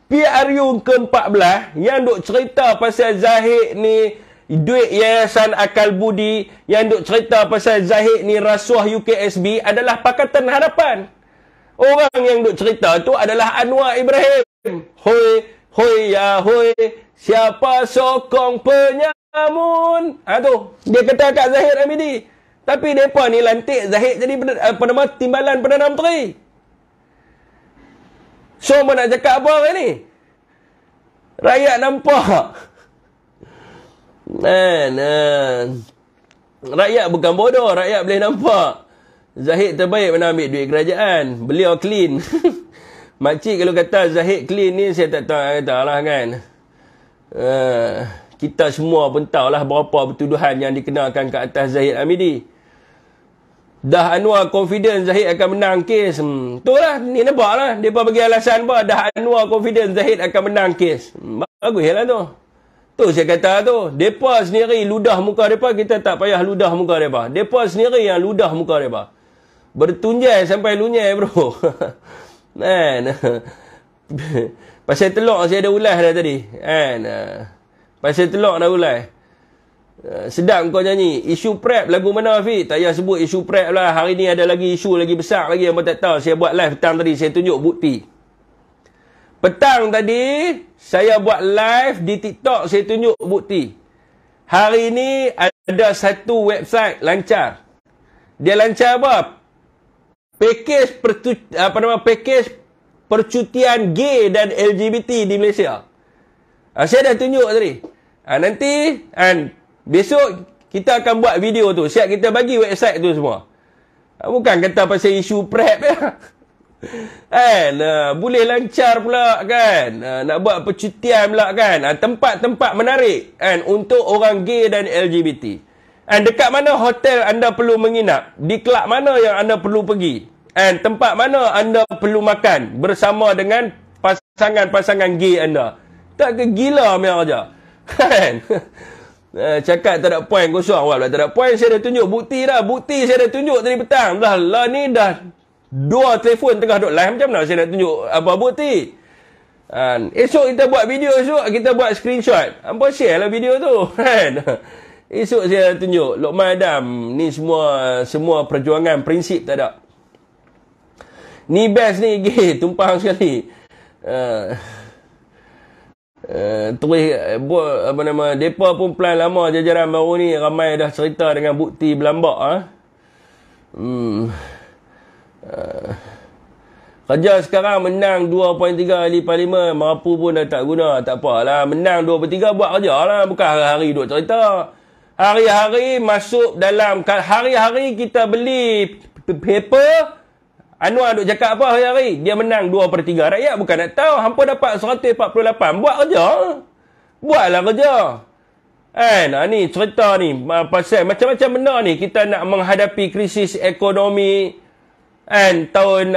PRU ke-14 yang duk cerita pasal Zahid ni duit Yayasan Akal Budi, yang duk cerita pasal Zahid ni rasuah UKSB adalah Pakatan Harapan. Orang yang duk cerita tu adalah Anwar Ibrahim. Hoi, hoi ya hoi, siapa sokong penyamun? Tu, dia kata kat Zahid Hamidi. Tapi mereka ni lantik Zahid jadi timbalan Perdana Menteri. So, nak cakap apa orang ni? Rakyat nampak. Rakyat bukan bodoh. Rakyat boleh nampak. Zahid terbaik mana ambil duit kerajaan. Beliau clean. Makcik kalau kata Zahid clean ni, saya tak tahu lah kan. Kita semua pun tahulah berapa pertuduhan yang dikenakan ke atas Zahid Hamidi. Dah Anwar confident Zahid akan menang kes. Itulah, ni nampak lah. Dia bagi alasan apa. Dah Anwar confident Zahid akan menang kes. Baguslah tu. Tu saya kata tu. Mereka sendiri ludah muka mereka. Kita tak payah ludah muka mereka. Mereka sendiri yang ludah muka mereka. Bertunjai sampai lunyai bro. Pasal telur saya ada ulas dah tadi. Pasal telur dah ulas. Sedap kau nyanyi. Isu prep lagu mana Hafiz? Tak payah sebut isu prep lah. Hari ni ada lagi isu lagi besar lagi yang saya tak tahu. Saya buat live petang tadi. Saya tunjuk bukti. Petang tadi saya buat live di TikTok. Saya tunjuk bukti. Hari ni ada satu website lancar. Dia lancar apa? Pakej percutian gay dan LGBT di Malaysia. Saya dah tunjuk tadi. Nanti besok kita akan buat video tu. Siap kita bagi website tu semua. Bukan kata pasal isu prep ya. Boleh lancar pula kan. Nak buat percutian pula kan. Tempat-tempat menarik untuk orang gay dan LGBT. Dekat mana hotel anda perlu menginap? Di kelab mana yang anda perlu pergi? Tempat mana anda perlu makan bersama dengan pasangan-pasangan gay anda? Tak ke gila memang aja. Kan? Cakap tak ada point kosong awal tak ada point. Saya dah tunjuk bukti dah. Bukti saya dah tunjuk tadi petang. Lah ni dah 2 telefon tengah duk live. Macam mana saya nak tunjuk apa bukti? Esok kita buat video. Esok kita buat screenshot. Hampa share lah video tu. Kan? Esok saya tunjuk Luqman Adam ni semua perjuangan prinsip tak ada. Ni best ni tumpang sekali. Terus apa nama depa pun plan lama jajaran baru ni ramai dah cerita dengan bukti berlambak kerja sekarang menang 2.3 kali parlimen, mampu pun dah tak guna, tak apalah, menang 2/3 buat kerja lah, bukan hari-hari duk cerita. Hari-hari masuk dalam, hari-hari kita beli paper, Anwar duk cakap apa hari-hari? Dia menang 2/3. Rakyat bukan nak tahu. Hampa dapat 148. Buat kerja. Buatlah kerja. Ni cerita ni. Pasal macam-macam benda ni. Kita nak menghadapi krisis ekonomi. Tahun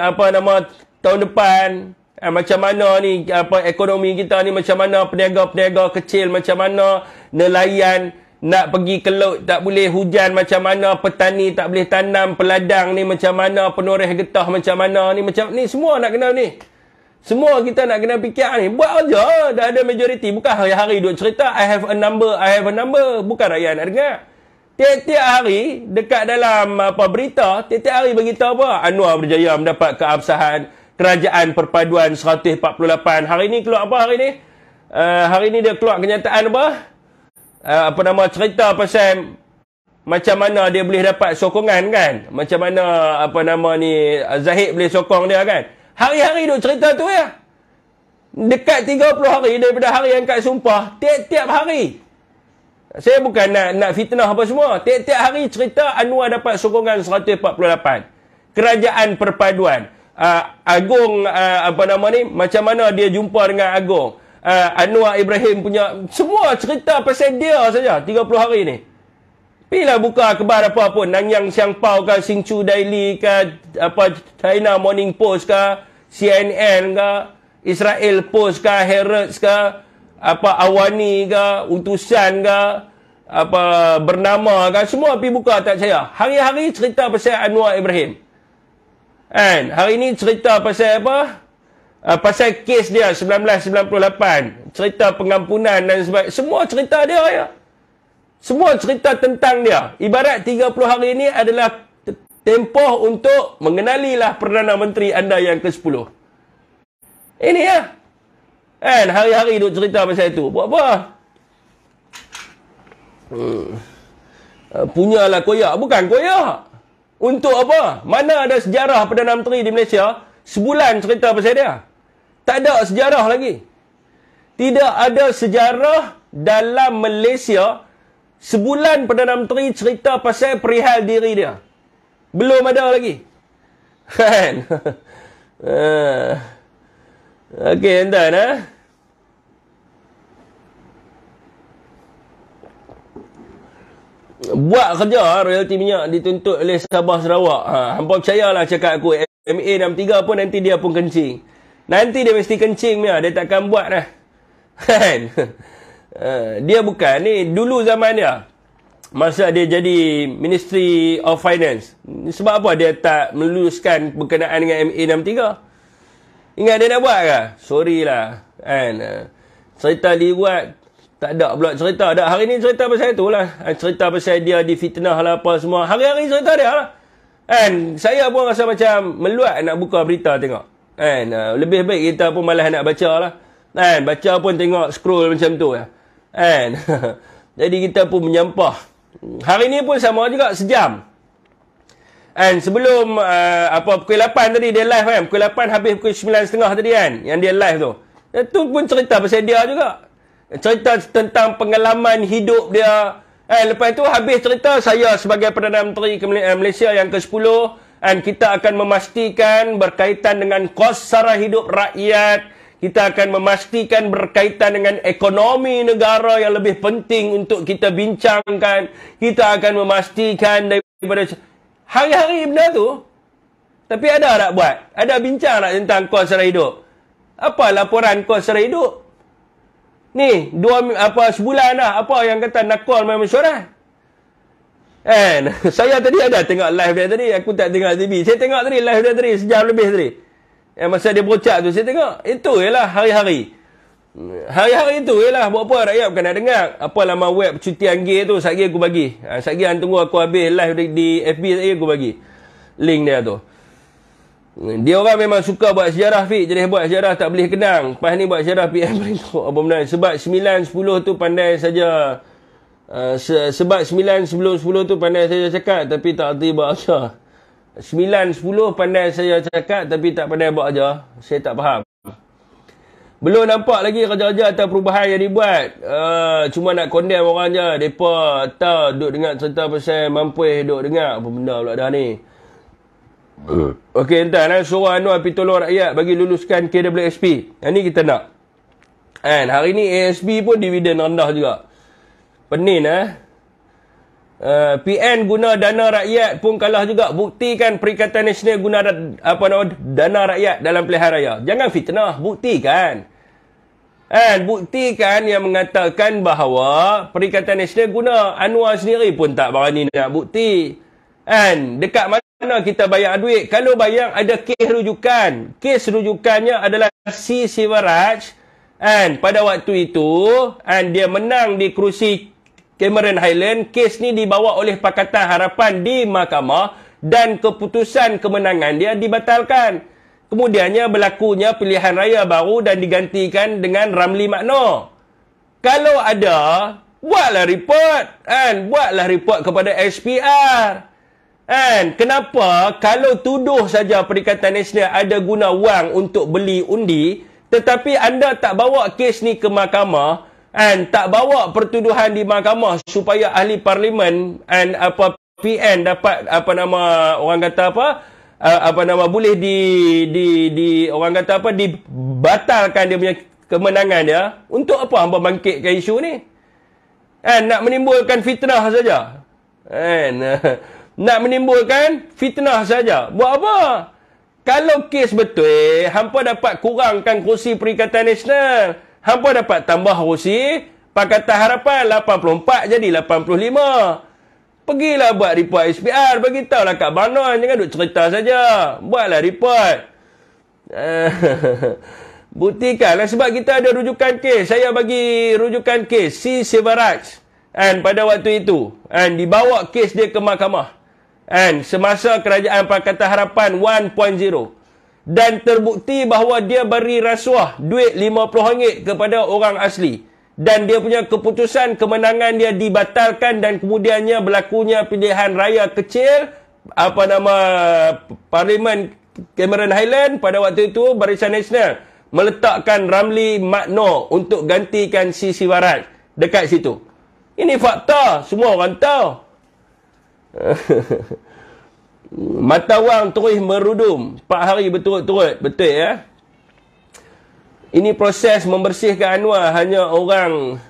depan. Macam mana ni ekonomi kita ni. Macam mana peniaga-peniaga kecil. Macam mana nelayan. Nak pergi ke laut tak boleh, hujan macam mana, petani tak boleh tanam, peladang ni macam mana, penoreh getah macam mana ni, macam ni semua nak kena ni. Semua kita nak kena fikir ni. Buat aja, dah ada majoriti. Bukan hari-hari duk cerita I have a number. Bukan rakyat nak dengar. Tiap-tiap hari dekat dalam berita, tiap-tiap hari beritahu apa? Anwar berjaya mendapat keabsahan kerajaan perpaduan 148. Hari ni keluar apa hari ni? Hari ni dia keluar kenyataan apa? Cerita pasal macam mana dia boleh dapat sokongan kan, macam mana Zahid boleh sokong dia kan. Hari-hari duk cerita tu ya. Dekat 30 hari daripada hari angkat sumpah, tiap-tiap hari. Saya bukan nak fitnah apa semua. Tiap-tiap hari cerita Anwar dapat sokongan 148. Kerajaan perpaduan. Agong macam mana dia jumpa dengan Agong. Anwar Ibrahim punya, semua cerita pasal dia saja 30 hari ni. Bila buka akhbar apa pun, Nanyang Xiangpao ke, Xinchu Daily ke, China Morning Post ke, CNN ke, Israel Post ke, Herald ke, Awani ke, Utusan ke, Bernama ke, semua pergi buka tak percaya. Hari-hari cerita pasal Anwar Ibrahim. Hari ni cerita pasal apa? Pasal kes dia 1998, cerita pengampunan dan sebagainya. Semua cerita dia ya. Semua cerita tentang dia. Ibarat 30 hari ini adalah tempoh untuk mengenalilah Perdana Menteri anda yang ke-10. Ini ya. Hari-hari duk cerita pasal itu. Buat apa? Punyalah koyak. Bukan koyak. Untuk apa? Mana ada sejarah Perdana Menteri di Malaysia sebulan cerita pasal dia? Tak ada sejarah lagi. Tidak ada sejarah dalam Malaysia sebulan Perdana Menteri cerita pasal perihal diri dia. Belum ada lagi. Kan? Okey, tuan-tuan. Buat kerja royalti minyak dituntut oleh Sabah Sarawak. Hampa percayalah cakap aku. MA63 pun nanti dia pun kencing. Nanti dia mesti kencing dia. Dia takkan buat dah. Kan? Dia bukan. Ni dulu zaman dia. Masa dia jadi Ministry of Finance. Sebab apa dia tak meluluskan berkenaan dengan MA63? Ingat dia nak buat ke? Sorry lah. Kan? Cerita dia buat. Tak ada pula cerita. Tak, hari ni cerita pasal tu lah. Cerita pasal dia difitnah lah apa semua. Hari-hari cerita dia lah. Kan? Saya pun rasa macam meluat nak buka berita tengok. Kan? Lebih baik kita pun malas nak baca lah. Kan? Baca pun tengok scroll macam tu lah. Kan? Jadi kita pun menyampah. Hari ni pun sama juga, sejam. And sebelum pukul 8 tadi dia live kan. Pukul 8 habis pukul 9.30 tadi kan. Yang dia live tu. Itu pun cerita pasal dia juga. Cerita tentang pengalaman hidup dia. Lepas tu habis cerita saya sebagai Perdana Menteri Malaysia yang ke-10. Dan kita akan memastikan berkaitan dengan kos sara hidup rakyat. Kita akan memastikan berkaitan dengan ekonomi negara yang lebih penting untuk kita bincangkan. Kita akan memastikan daripada hari-hari benda tu. Tapi ada tak buat? Ada bincang tak tentang kos sara hidup? Apa laporan kos sara hidup? Ni, sebulan dah. Apa yang kata nakol main mesyuarat? Saya tadi ada tengok live dia tadi. Aku tak tengok TV. Saya tengok tadi live dia tadi. Sejam lebih tadi. Masa dia berucap tu saya tengok. Itu ialah hari-hari. Hari-hari tu ialah buat apa rakyat bukan nak dengar. Apa laman web cutian gay tu, satgi aku bagi. Satgi hang tunggu aku habis live di FB satgi aku bagi. Link dia tu. Dia orang memang suka buat sejarah Fik. Jadi buat sejarah tak boleh kenang. Lepas ni buat sejarah PM Berintut. Apa benar? Sebab 9, 10 tu pandai saja. Sebab 9, 10 tu pandai saja cakap. Tapi tak erti buat apa. 9, 10 pandai saya cakap. Tapi tak pandai buat aja. Saya tak faham. Belum nampak lagi kerja-kerja atau perubahan yang dibuat. Cuma nak condemn orang je. Mereka tahu duduk dengar cerita pasal mampuih duduk dengar. Apa benda pula dah ni. Okey, entah. Suruh Anwar pergi tolong rakyat bagi luluskan KWSP. Yang ni kita nak. Hari ni ASP pun dividen rendah juga. Penin PN guna dana rakyat pun kalah juga. Buktikan Perikatan Nasional guna dana rakyat dalam pilihan raya. Jangan fitnah. Buktikan. Buktikan yang mengatakan bahawa Perikatan Nasional guna. Anwar sendiri pun tak berani nak bukti. Dekat mana kita bayar duit? Kalau bayar ada kes rujukan. Kes rujukannya adalah C. Sivaraj. Pada waktu itu dia menang di kerusi Cameron Highland. Kes ni dibawa oleh Pakatan Harapan di mahkamah dan keputusan kemenangan dia dibatalkan. Kemudiannya berlakunya pilihan raya baru dan digantikan dengan Ramli Makno. Kalau ada, buatlah report. Buatlah report kepada SPR. Kenapa kalau tuduh saja Perikatan Nasional ada guna wang untuk beli undi, tetapi anda tak bawa kes ni ke mahkamah, tak bawa pertuduhan di mahkamah supaya ahli parlimen PN dapat orang kata boleh orang kata dibatalkan dia punya kemenangan dia. Untuk apa hangpa bangkitkan isu ni? Nak menimbulkan fitnah saja. Nak menimbulkan fitnah saja. Buat apa? Kalau kes betul, hampa dapat kurangkan kursi Perikatan Nasional. Hampa dapat tambah kursi Pakatan Harapan 84 jadi 85. Pergilah buat report SPR. Beritahulah kat Banon. Jangan duk cerita saja. Buatlah report. Buktikanlah sebab kita ada rujukan kes. Saya bagi rujukan kes C. Sivaraj. Pada waktu itu. Dibawa kes dia ke mahkamah. Semasa kerajaan Pakatan Harapan 1.0. Dan terbukti bahawa dia beri rasuah duit RM50 kepada orang asli. Dan dia punya keputusan kemenangan dia dibatalkan dan kemudiannya berlakunya pilihan raya kecil Parlimen Cameron Highland. Pada waktu itu Barisan Nasional meletakkan Ramli Makno untuk gantikan C. Sivaraj dekat situ. Ini fakta, semua orang tahu. Mata wang terus merudum 4 hari berturut-turut. Betul ya? Ini proses membersihkan Anwar. Hanya orang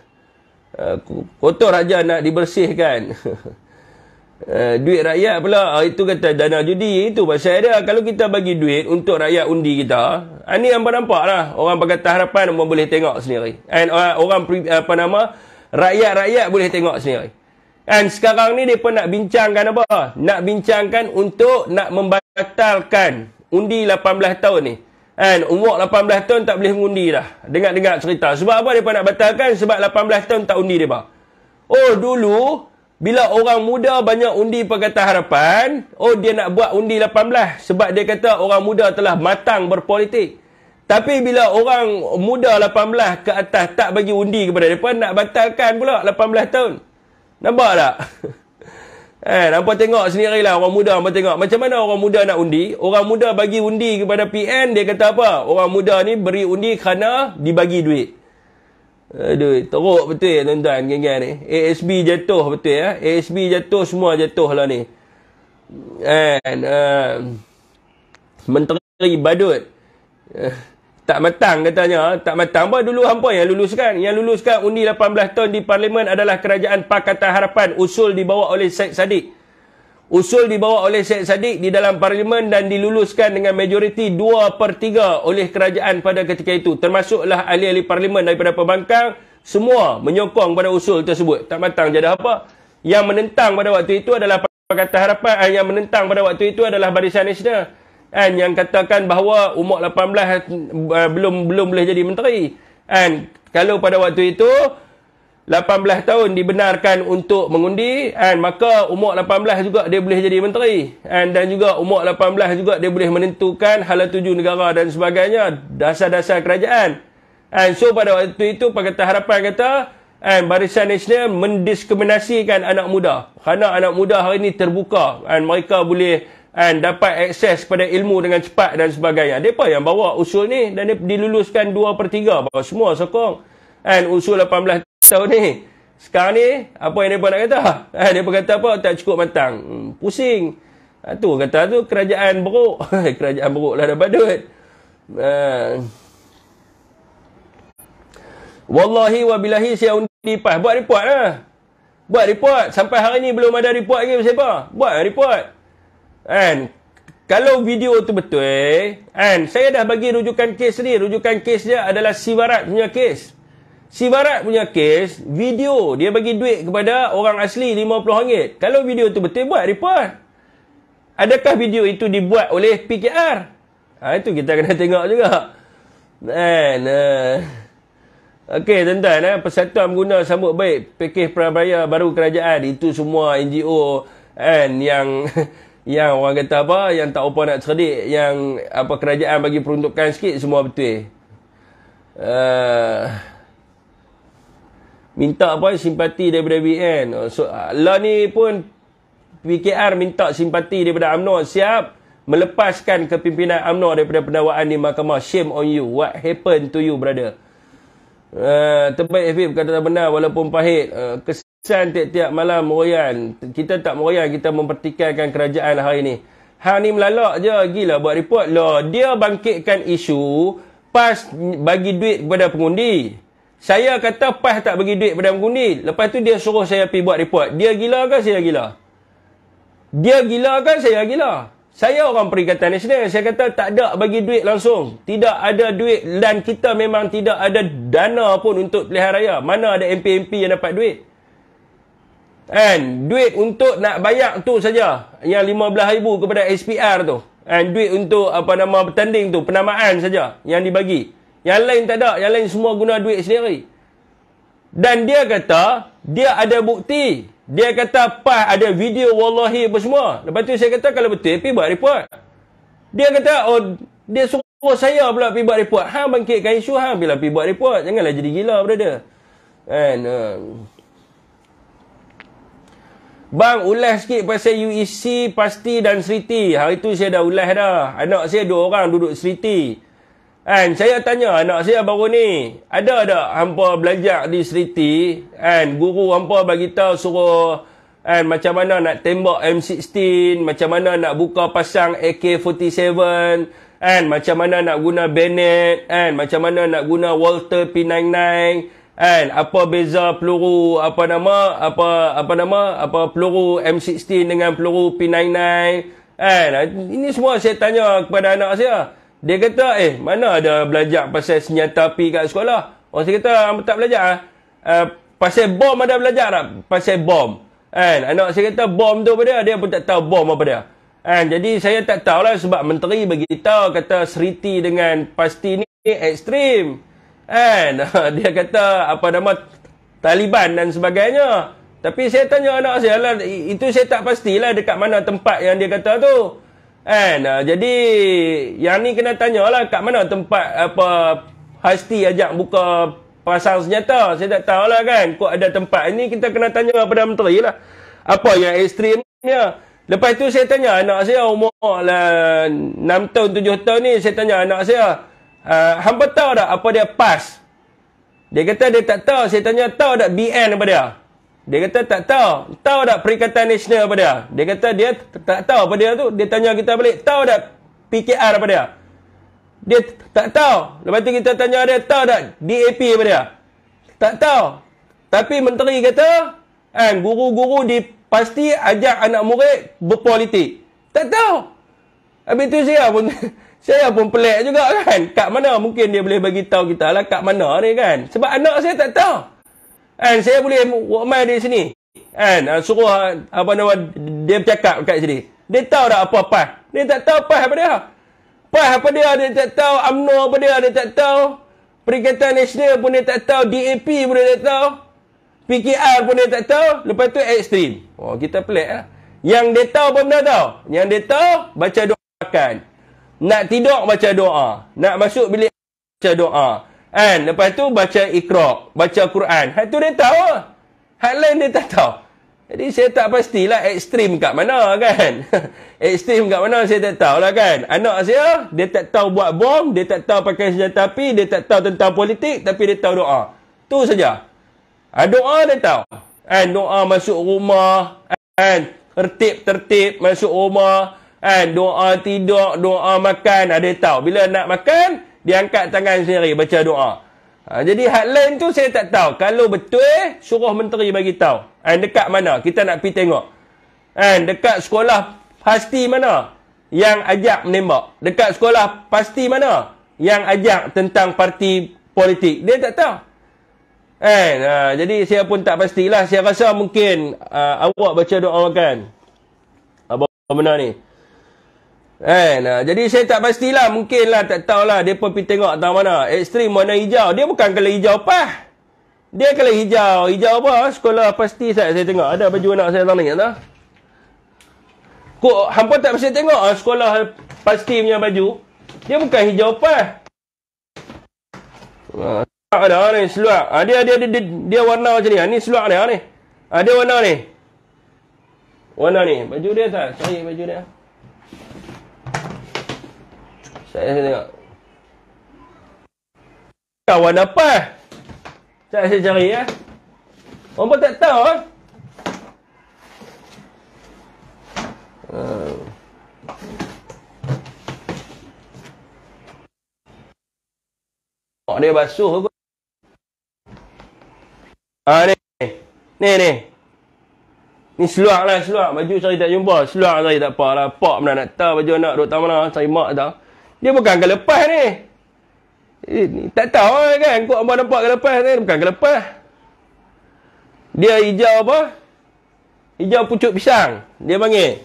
kotor aja nak dibersihkan. Duit rakyat pula. Itu kata dana judi. Itu pasal dia. Kalau kita bagi duit untuk rakyat undi kita, ini nampak lah. Orang Pakatan Harapan boleh tengok sendiri. Orang rakyat-rakyat boleh tengok sendiri. Sekarang ni mereka nak bincangkan apa? Nak bincangkan untuk nak membatalkan undi 18 tahun ni. Umur 18 tahun tak boleh mengundi dah. Dengar-dengar cerita. Sebab apa mereka nak batalkan? Sebab 18 tahun tak undi mereka. Oh, dulu bila orang muda banyak undi Pakatan Harapan, dia nak buat undi 18. Sebab dia kata orang muda telah matang berpolitik. Tapi bila orang muda 18 ke atas tak bagi undi kepada mereka, nak batalkan pula 18 tahun. Nampak tak? Nampak tengok sendirilah orang muda. Nampak tengok macam mana orang muda nak undi. Orang muda bagi undi kepada PN. Dia kata apa? Orang muda ni beri undi kerana dibagi duit. Aduh, teruk betul tuan-tuan geng-geng ni. ASB jatuh betul ya. ASB jatuh, semua jatuh lah ni. Menteri Badut. Tak matang katanya. Tak matang. Apa dulu hampa yang luluskan? Yang luluskan undi 18 tahun di Parlimen adalah Kerajaan Pakatan Harapan. Usul dibawa oleh Syed Saddiq. Usul dibawa oleh Syed Saddiq di dalam Parlimen dan diluluskan dengan majoriti 2/3 oleh kerajaan pada ketika itu. Termasuklah ahli-ahli Parlimen daripada pembangkang. Semua menyokong pada usul tersebut. Tak matang jadi apa? Yang menentang pada waktu itu adalah Pakatan Harapan. Yang menentang pada waktu itu adalah Barisan Nasional. Yang katakan bahawa umur 18 belum boleh jadi menteri. And kalau pada waktu itu 18 tahun dibenarkan untuk mengundi, and maka umur 18 juga dia boleh jadi menteri, dan juga umur 18 juga dia boleh menentukan hala tuju negara dan sebagainya, dasar-dasar kerajaan. And so pada waktu itu Pakatan Harapan kata Barisan Nasional mendiskriminasikan anak muda, kerana anak muda hari ini terbuka, mereka boleh dapat akses kepada ilmu dengan cepat dan sebagainya. Mereka yang bawa usul ni, dan dia diluluskan 2/3, semua sokong usul 18 tahun ni. Sekarang ni apa yang mereka nak kata? Mereka kata apa? Tak cukup matang. Pusing. Tu kata tu kerajaan beruk. Kerajaan beruk lah dah badut. Wallahi wabillahi saya undi PAS. Buat report lah. Buat report. Sampai hari ni belum ada report lagi pasal apa. Buat report. Kalau video tu betul, saya dah bagi rujukan kes ni. Rujukan kes dia adalah Sivarat punya kes. Sivarat punya kes, video dia bagi duit kepada orang asli RM50. Kalau video tu betul, buat report. Adakah video itu dibuat oleh PKR? Itu kita kena tengok juga. Okey, tuan-tuan, Persatuan Pengguna Sambut Baik Pakej Prabayar Baru Kerajaan, itu semua NGO yang orang kata apa, yang tak apa nak cerdik, yang apa kerajaan bagi peruntukan sikit, semua betul. Minta apa simpati daripada BN. So, lah ni pun PKR minta simpati daripada UMNO, siap melepaskan kepimpinan UMNO daripada pendakwaan di mahkamah. Shame on you. What happened to you, brother? Terbaik Habib kata tak benar walaupun pahit. Kesan tiap-tiap malam meroyan. Kita tak meroyan, kita mempertikaikan kerajaan hari ni. Hang ni melalak je, gila buat report lah. Dia bangkitkan isu PAS bagi duit kepada pengundi. Saya kata PAS tak bagi duit kepada pengundi. Lepas tu dia suruh saya pergi buat report. Dia gila ke saya gila? Dia gila ke saya gila? Saya orang Perikatan Nasional. Saya kata tak ada bagi duit langsung. Tidak ada duit. Dan kita memang tidak ada dana pun untuk pilihan raya. Mana ada MP-MP yang dapat duit? Duit untuk nak bayar tu saja. Yang RM15,000 kepada SPR tu. Duit untuk bertanding tu, penamaan saja yang dibagi. Yang lain tak ada. Yang lain semua guna duit sendiri. Dan dia kata, dia ada bukti. Dia kata, PAS ada video wallahi apa semua. Lepas tu saya kata, kalau betul, pergi buat report. Dia kata, dia suruh saya pula pergi buat report. Hang bangkitkan isu, hang bila pergi buat report. Janganlah jadi gila, brother. Bang, ulas sikit pasal UEC, Pasti dan Seriti. Hari tu saya dah ulas dah. Anak saya 2 orang duduk Seriti. Saya tanya anak saya baru ni, ada tak hampa belajar di Seriti? Guru hampa bagi tahu suruh macam mana nak tembak M16, macam mana nak buka pasang AK-47, macam mana nak guna bayonet, macam mana nak guna Walther P99, apa beza peluru peluru M16 dengan peluru P99. Ini semua saya tanya kepada anak saya. Dia kata, mana ada belajar pasal senjata api kat sekolah? Saya kata, tak belajar. Pasal bom ada belajar tak? Pasal bom. Anak saya kata, bom tu apa dia? Dia pun tak tahu bom apa dia. Jadi saya tak tahulah sebab menteri bagi tahu kata Seriti dengan Pasti ni ekstrim. Dia kata, Taliban dan sebagainya. Tapi saya tanya anak saya lah, itu saya tak pastilah dekat mana tempat yang dia kata tu. Jadi yang ni kena tanyalah kat mana tempat Hasti ajak buka pasang senjata. Saya tak tahulah kan. Kok ada tempat ini, kita kena tanya kepada menteri lah. Apa yang ekstrimnya. Lepas tu saya tanya anak saya umur lah 6 tahun 7 tahun ni, saya tanya anak saya, hampa tahu tak apa dia PAS? Dia kata dia tak tahu. Saya tanya, tahu tak BN apa dia? Dia kata tak tahu. Tahu tak Perikatan Nasional apa dia? Dia kata dia tak tahu apa dia tu. Dia tanya kita balik, tahu tak PKR apa dia? Dia tak tahu. Lepas tu kita tanya dia, tahu tak DAP apa dia? Tak tahu. Tapi menteri kata, guru-guru di Pasti ajak anak murid berpolitik. Tak tahu. Habis tu saya pun pelik juga kan. Kat mana mungkin dia boleh bagi tahu kita lah kat mana ni kan. Sebab anak saya tak tahu. Saya boleh main di sini. Suruh dia bercakap kat sini. Dia tahu tak apa PAS? Dia tak tahu PAS apa dia. PAS apa dia tak tahu. UMNO apa dia tak tahu. Perikatan Nasional pun dia tak tahu. DAP pun dia tak tahu. PKR pun dia tak tahu. Lepas tu ekstrim. Oh, kita pelik lah. Yang dia tahu apa benda tahu? Yang dia tahu, baca doa makan. Nak tidur, baca doa. Nak masuk bilik, baca doa. And lepas tu, baca Iqra. Baca Quran. Hal tu dia tahu. Hal lain dia tak tahu. Jadi saya tak pastilah ekstrim kat mana kan. Ekstrim kat mana saya tak tahu lah kan. Anak saya, dia tak tahu buat bom, dia tak tahu pakai senjata api, dia tak tahu tentang politik, tapi dia tahu doa. Tu saja. Doa dia tahu. Doa masuk rumah, tertib masuk rumah, doa tidur, doa makan, dia tahu. Bila nak makan, dia angkat tangan sendiri baca doa. Jadi hak lain tu saya tak tahu. Kalau betul, suruh menteri bagi tahu. Dekat mana? Kita nak pergi tengok. Dekat sekolah pasti mana? Yang ajak menembak. Dekat sekolah pasti mana? Yang ajak tentang parti politik. Dia tak tahu. Jadi saya pun tak pastilah. Saya rasa mungkin awak baca doa makan. Apa benar ni? Jadi saya tak pastilah. Mungkinlah, tak tahulah. Dia pun pergi tengok tahu mana. Ekstrim warna hijau. Dia bukan colour hijau pah. Dia colour hijau. Hijau apa? Sekolah pasti saya tengok. Ada baju anak saya tak tak? Kok hampa tak mesti tengok sekolah pasti punya baju. Dia bukan hijau pah. Ada ni seluar. Dia warna macam ni. Ni seluar dia ni. Dia warna ni. Warna ni. Baju dia tak? Cari baju dia. Saya tengok. Kawan apa? Saya cari ya. Orang pun tak tahu dia basuh kot. Ni. Ni seluar lah, seluar. Baju cari tak jumpa. Seluar cari tak apa lah. Pak mana nak tahu baju anak duduk tak mana. Cari mak tahu. Dia bukan ke lepas ni. Tak tahu kan. Kok abang nampak ke lepas ni. Bukan ke lepas. Dia hijau apa? Hijau pucuk pisang. Dia panggil.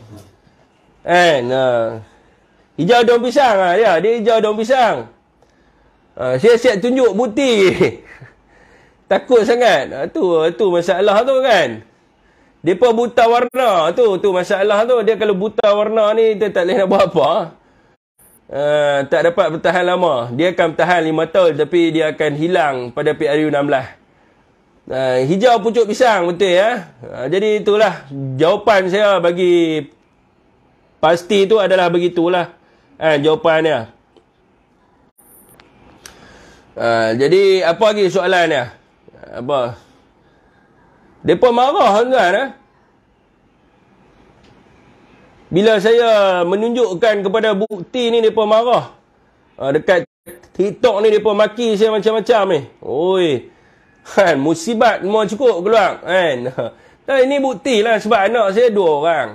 Hijau daun pisang. Ya, dia hijau daun pisang. Saya siap tunjuk bukti. Takut sangat. Tu masalah tu kan. Dia pun buta warna. Tu masalah tu. Dia kalau buta warna ni, dia tak boleh nak buat apa. Tak dapat bertahan lama. Dia akan bertahan 5 tahun, tapi dia akan hilang pada PRU16. Hijau pucuk pisang, betul ya. Jadi itulah jawapan saya bagi pasti tu adalah begitulah jawapannya. Jadi apa lagi soalan dia? Apa? Depa marah tuan Bila saya menunjukkan kepada bukti ni, depa marah. Dekat TikTok ni depa maki saya macam-macam ni. Oi. Musibat semua cukup keluar Dan ini bukti lah, sebab anak saya 2 orang.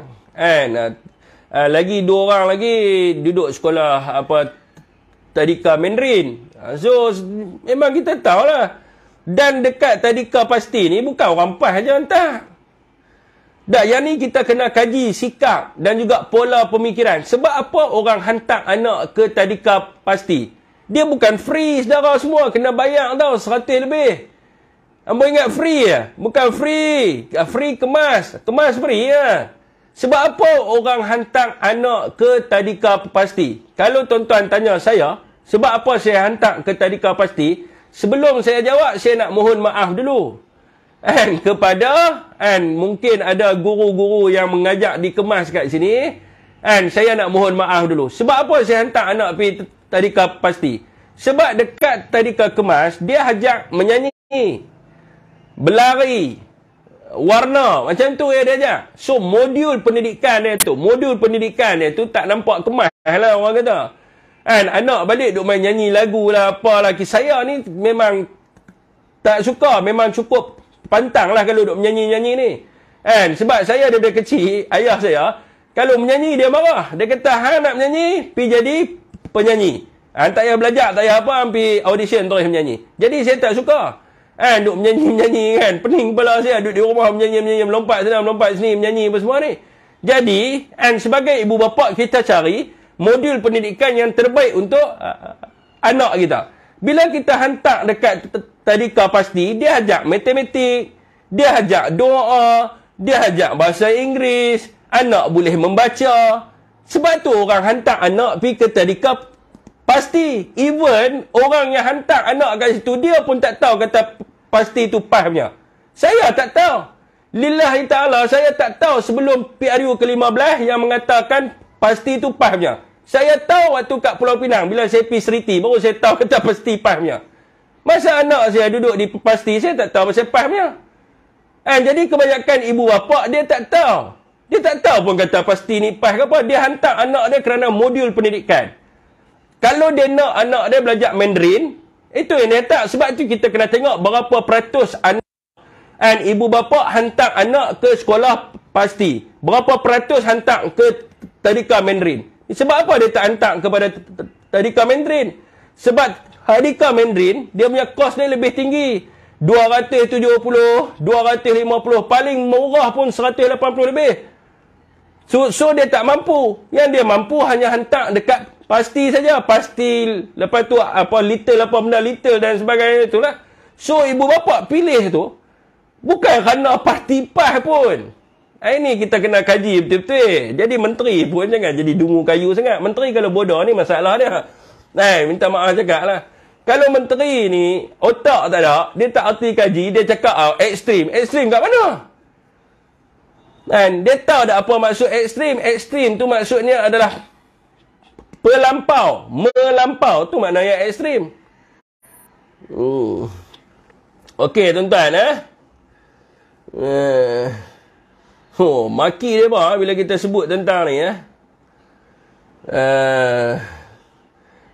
Lagi 2 orang lagi duduk sekolah tadika Mandarin. So memang kita tahulah. Dan dekat tadika pasti ni bukan orang PAS aja entah. Dan yang ni kita kena kaji sikap dan juga pola pemikiran. Sebab apa orang hantar anak ke tadika pasti? Dia bukan free saudara semua, kena bayar tau 100 lebih. Ambo ingat free ya? Bukan free. Free kemas free ya. Sebab apa orang hantar anak ke tadika pasti? Kalau tuan-tuan tanya saya, sebab apa saya hantar ke tadika pasti? Sebelum saya jawab, saya nak mohon maaf dulu. Kepada mungkin ada guru-guru yang mengajak dikemas kat sini. Saya nak mohon maaf dulu. Sebab apa saya hantar anak pergi tadika pasti? Sebab dekat tadika kemas, dia ajak menyanyi, berlari, warna. Macam tu dia ajak. So, modul pendidikan dia tu tak nampak kemas lah orang kata. Anak balik duk main nyanyi lagu lah, apalah. Saya ni memang tak suka. Memang cukup pantang lah kalau duk menyanyi-nyanyi ni. Sebab saya daripada kecil, ayah saya, kalau menyanyi dia marah. Dia kata, nak menyanyi, pergi jadi penyanyi. Tak payah belajar, tak payah apa, pergi audition terus menyanyi. Jadi saya tak suka. Duk menyanyi-menyanyi kan. Pening kepala saya, duduk di rumah menyanyi-menyanyi, melompat sana, melompat sini, menyanyi apa semua ni. Jadi, sebagai ibu bapa, kita cari modul pendidikan yang terbaik untuk anak kita. Bila kita hantar dekat tadika pasti, dia ajak matematik, dia ajak doa, dia ajak bahasa Inggeris, anak boleh membaca. Sebab tu orang hantar anak pergi ke tadika pasti. Even orang yang hantar anak kat situ, dia pun tak tahu kata pasti tu PAS punya. Saya tak tahu. Lillahi ta'ala, saya tak tahu sebelum PRU ke-15 yang mengatakan pasti tu PAS punya. Saya tahu waktu kat Pulau Pinang, bila saya pergi Seriti, baru saya tahu kata pasti PAS punya. Masa anak saya duduk di pasti, saya tak tahu pasal PAS punya. Jadi kebanyakan ibu bapa, dia tak tahu. Dia tak tahu pun kata pasti ni PAS ke apa. Dia hantar anak dia kerana modul pendidikan. Kalau dia nak anak dia belajar Mandarin, itu yang dia tak. Sebab tu kita kena tengok berapa peratus anak ibu bapa hantar anak ke sekolah pasti. Berapa peratus hantar ke tadika Mandarin. Sebab apa dia tak hantar kepada tadika Mandarin? Sebab tadika Mandarin, dia punya kos dia lebih tinggi. 270, 250, paling murah pun 180 lebih. So dia tak mampu. Yang dia mampu hanya hantar dekat pasti saja. Pasti, lepas tu apa little, apa benda little dan sebagainya itulah. So ibu bapa pilih tu bukan kerana pasti PAS pun. Ini kita kena kaji betul-betul. Jadi menteri pun jangan jadi dungu kayu sangat. Menteri kalau bodoh ni masalah dia. Minta maaf cakap lah. Kalau menteri ni otak tak ada, dia tak erti kaji, dia cakap ekstrim. Ekstrim kat mana? Dia tahu tak apa maksud ekstrim. Ekstrim tu maksudnya adalah pelampau. Melampau tu maknanya ekstrim. Okey tuan-tuan. Maki dia apa bila kita sebut tentang ni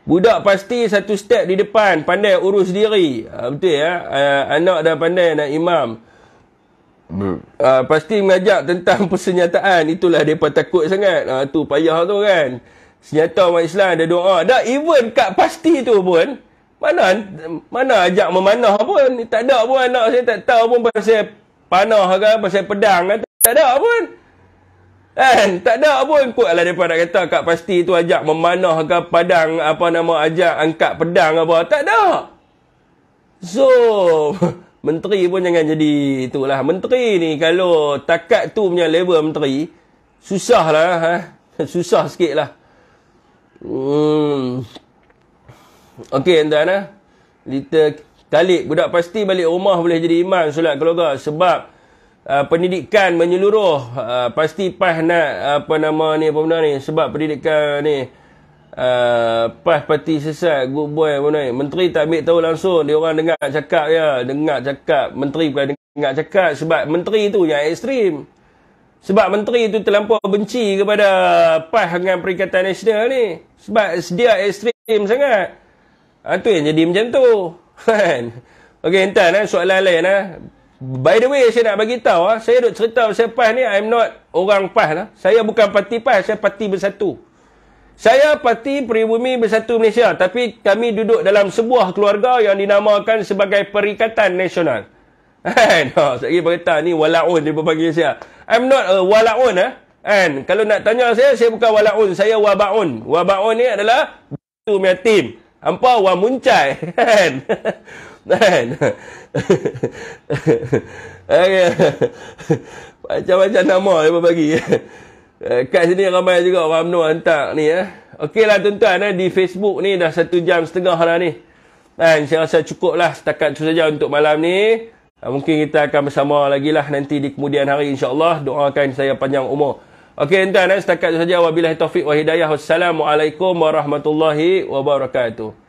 budak pasti satu step di depan, pandai urus diri. Betul ya. Anak dah pandai nak imam. Pasti mengajak tentang persenjataan. Itulah mereka takut sangat. Tu payah tu kan. Senjata umat Islam ada doa. Dah even kat pasti tu pun, mana ajak memanah pun. Tak ada pun anak saya tak tahu pun pasal panah ke, pasal pedang ke. Tak ada pun. Tak ada pun. Kuatlah mereka nak kata kat pasti tu ajak memanah ke padang, ajak angkat pedang apa. Tak ada. So, menteri pun jangan jadi itulah. Menteri ni kalau takat tu punya level menteri, susah lah. Susah sikit lah. Okey tuan-tuan. Kita Khalid, budak pasti balik rumah boleh jadi imam solat keluarga. Sebab pendidikan menyeluruh, pasti PAS nak benda ni. Sebab pendidikan ni PAS parti sesat, good boy benda ni. Menteri tak ambil tahu langsung, dia orang dengar cakap je. Dengar cakap, menteri bukan dengar cakap. Sebab menteri tu yang ekstrim. Sebab menteri tu terlampau benci kepada PAS dengan Perikatan Nasional ni. Sebab dia ekstrim sangat. Tu yang jadi macam tu. Okey, entah soalan lain. By the way, saya nak bagi tahu, saya duk cerita pasal PAS ni, I'm not orang PAS. Saya bukan parti PAS, saya parti Bersatu. Saya Parti Peribumi Bersatu Malaysia, tapi kami duduk dalam sebuah keluarga yang dinamakan sebagai Perikatan Nasional. Saya berkata ni walaun dia panggil saya. I'm not a walaun. Kalau nak tanya saya bukan walaun, saya wabaun. Wabaun ni adalah tu punya tim. Hampa wa muncai. Macam-macam nama dia bagi. Kat sini ramai juga orang UMNO hantar ni. Okeylah tuan-tuan, di Facebook ni dah 1.5 jam dah ni. Saya rasa cukup lah setakat tu saja untuk malam ni. Mungkin kita akan bersama lagi lah nanti di kemudian hari insyaAllah. Doakan saya panjang umur. Okey tuan-tuan, setakat tu saja. Wabillahi taufiq wa hidayah. Wassalamualaikum warahmatullahi wabarakatuh.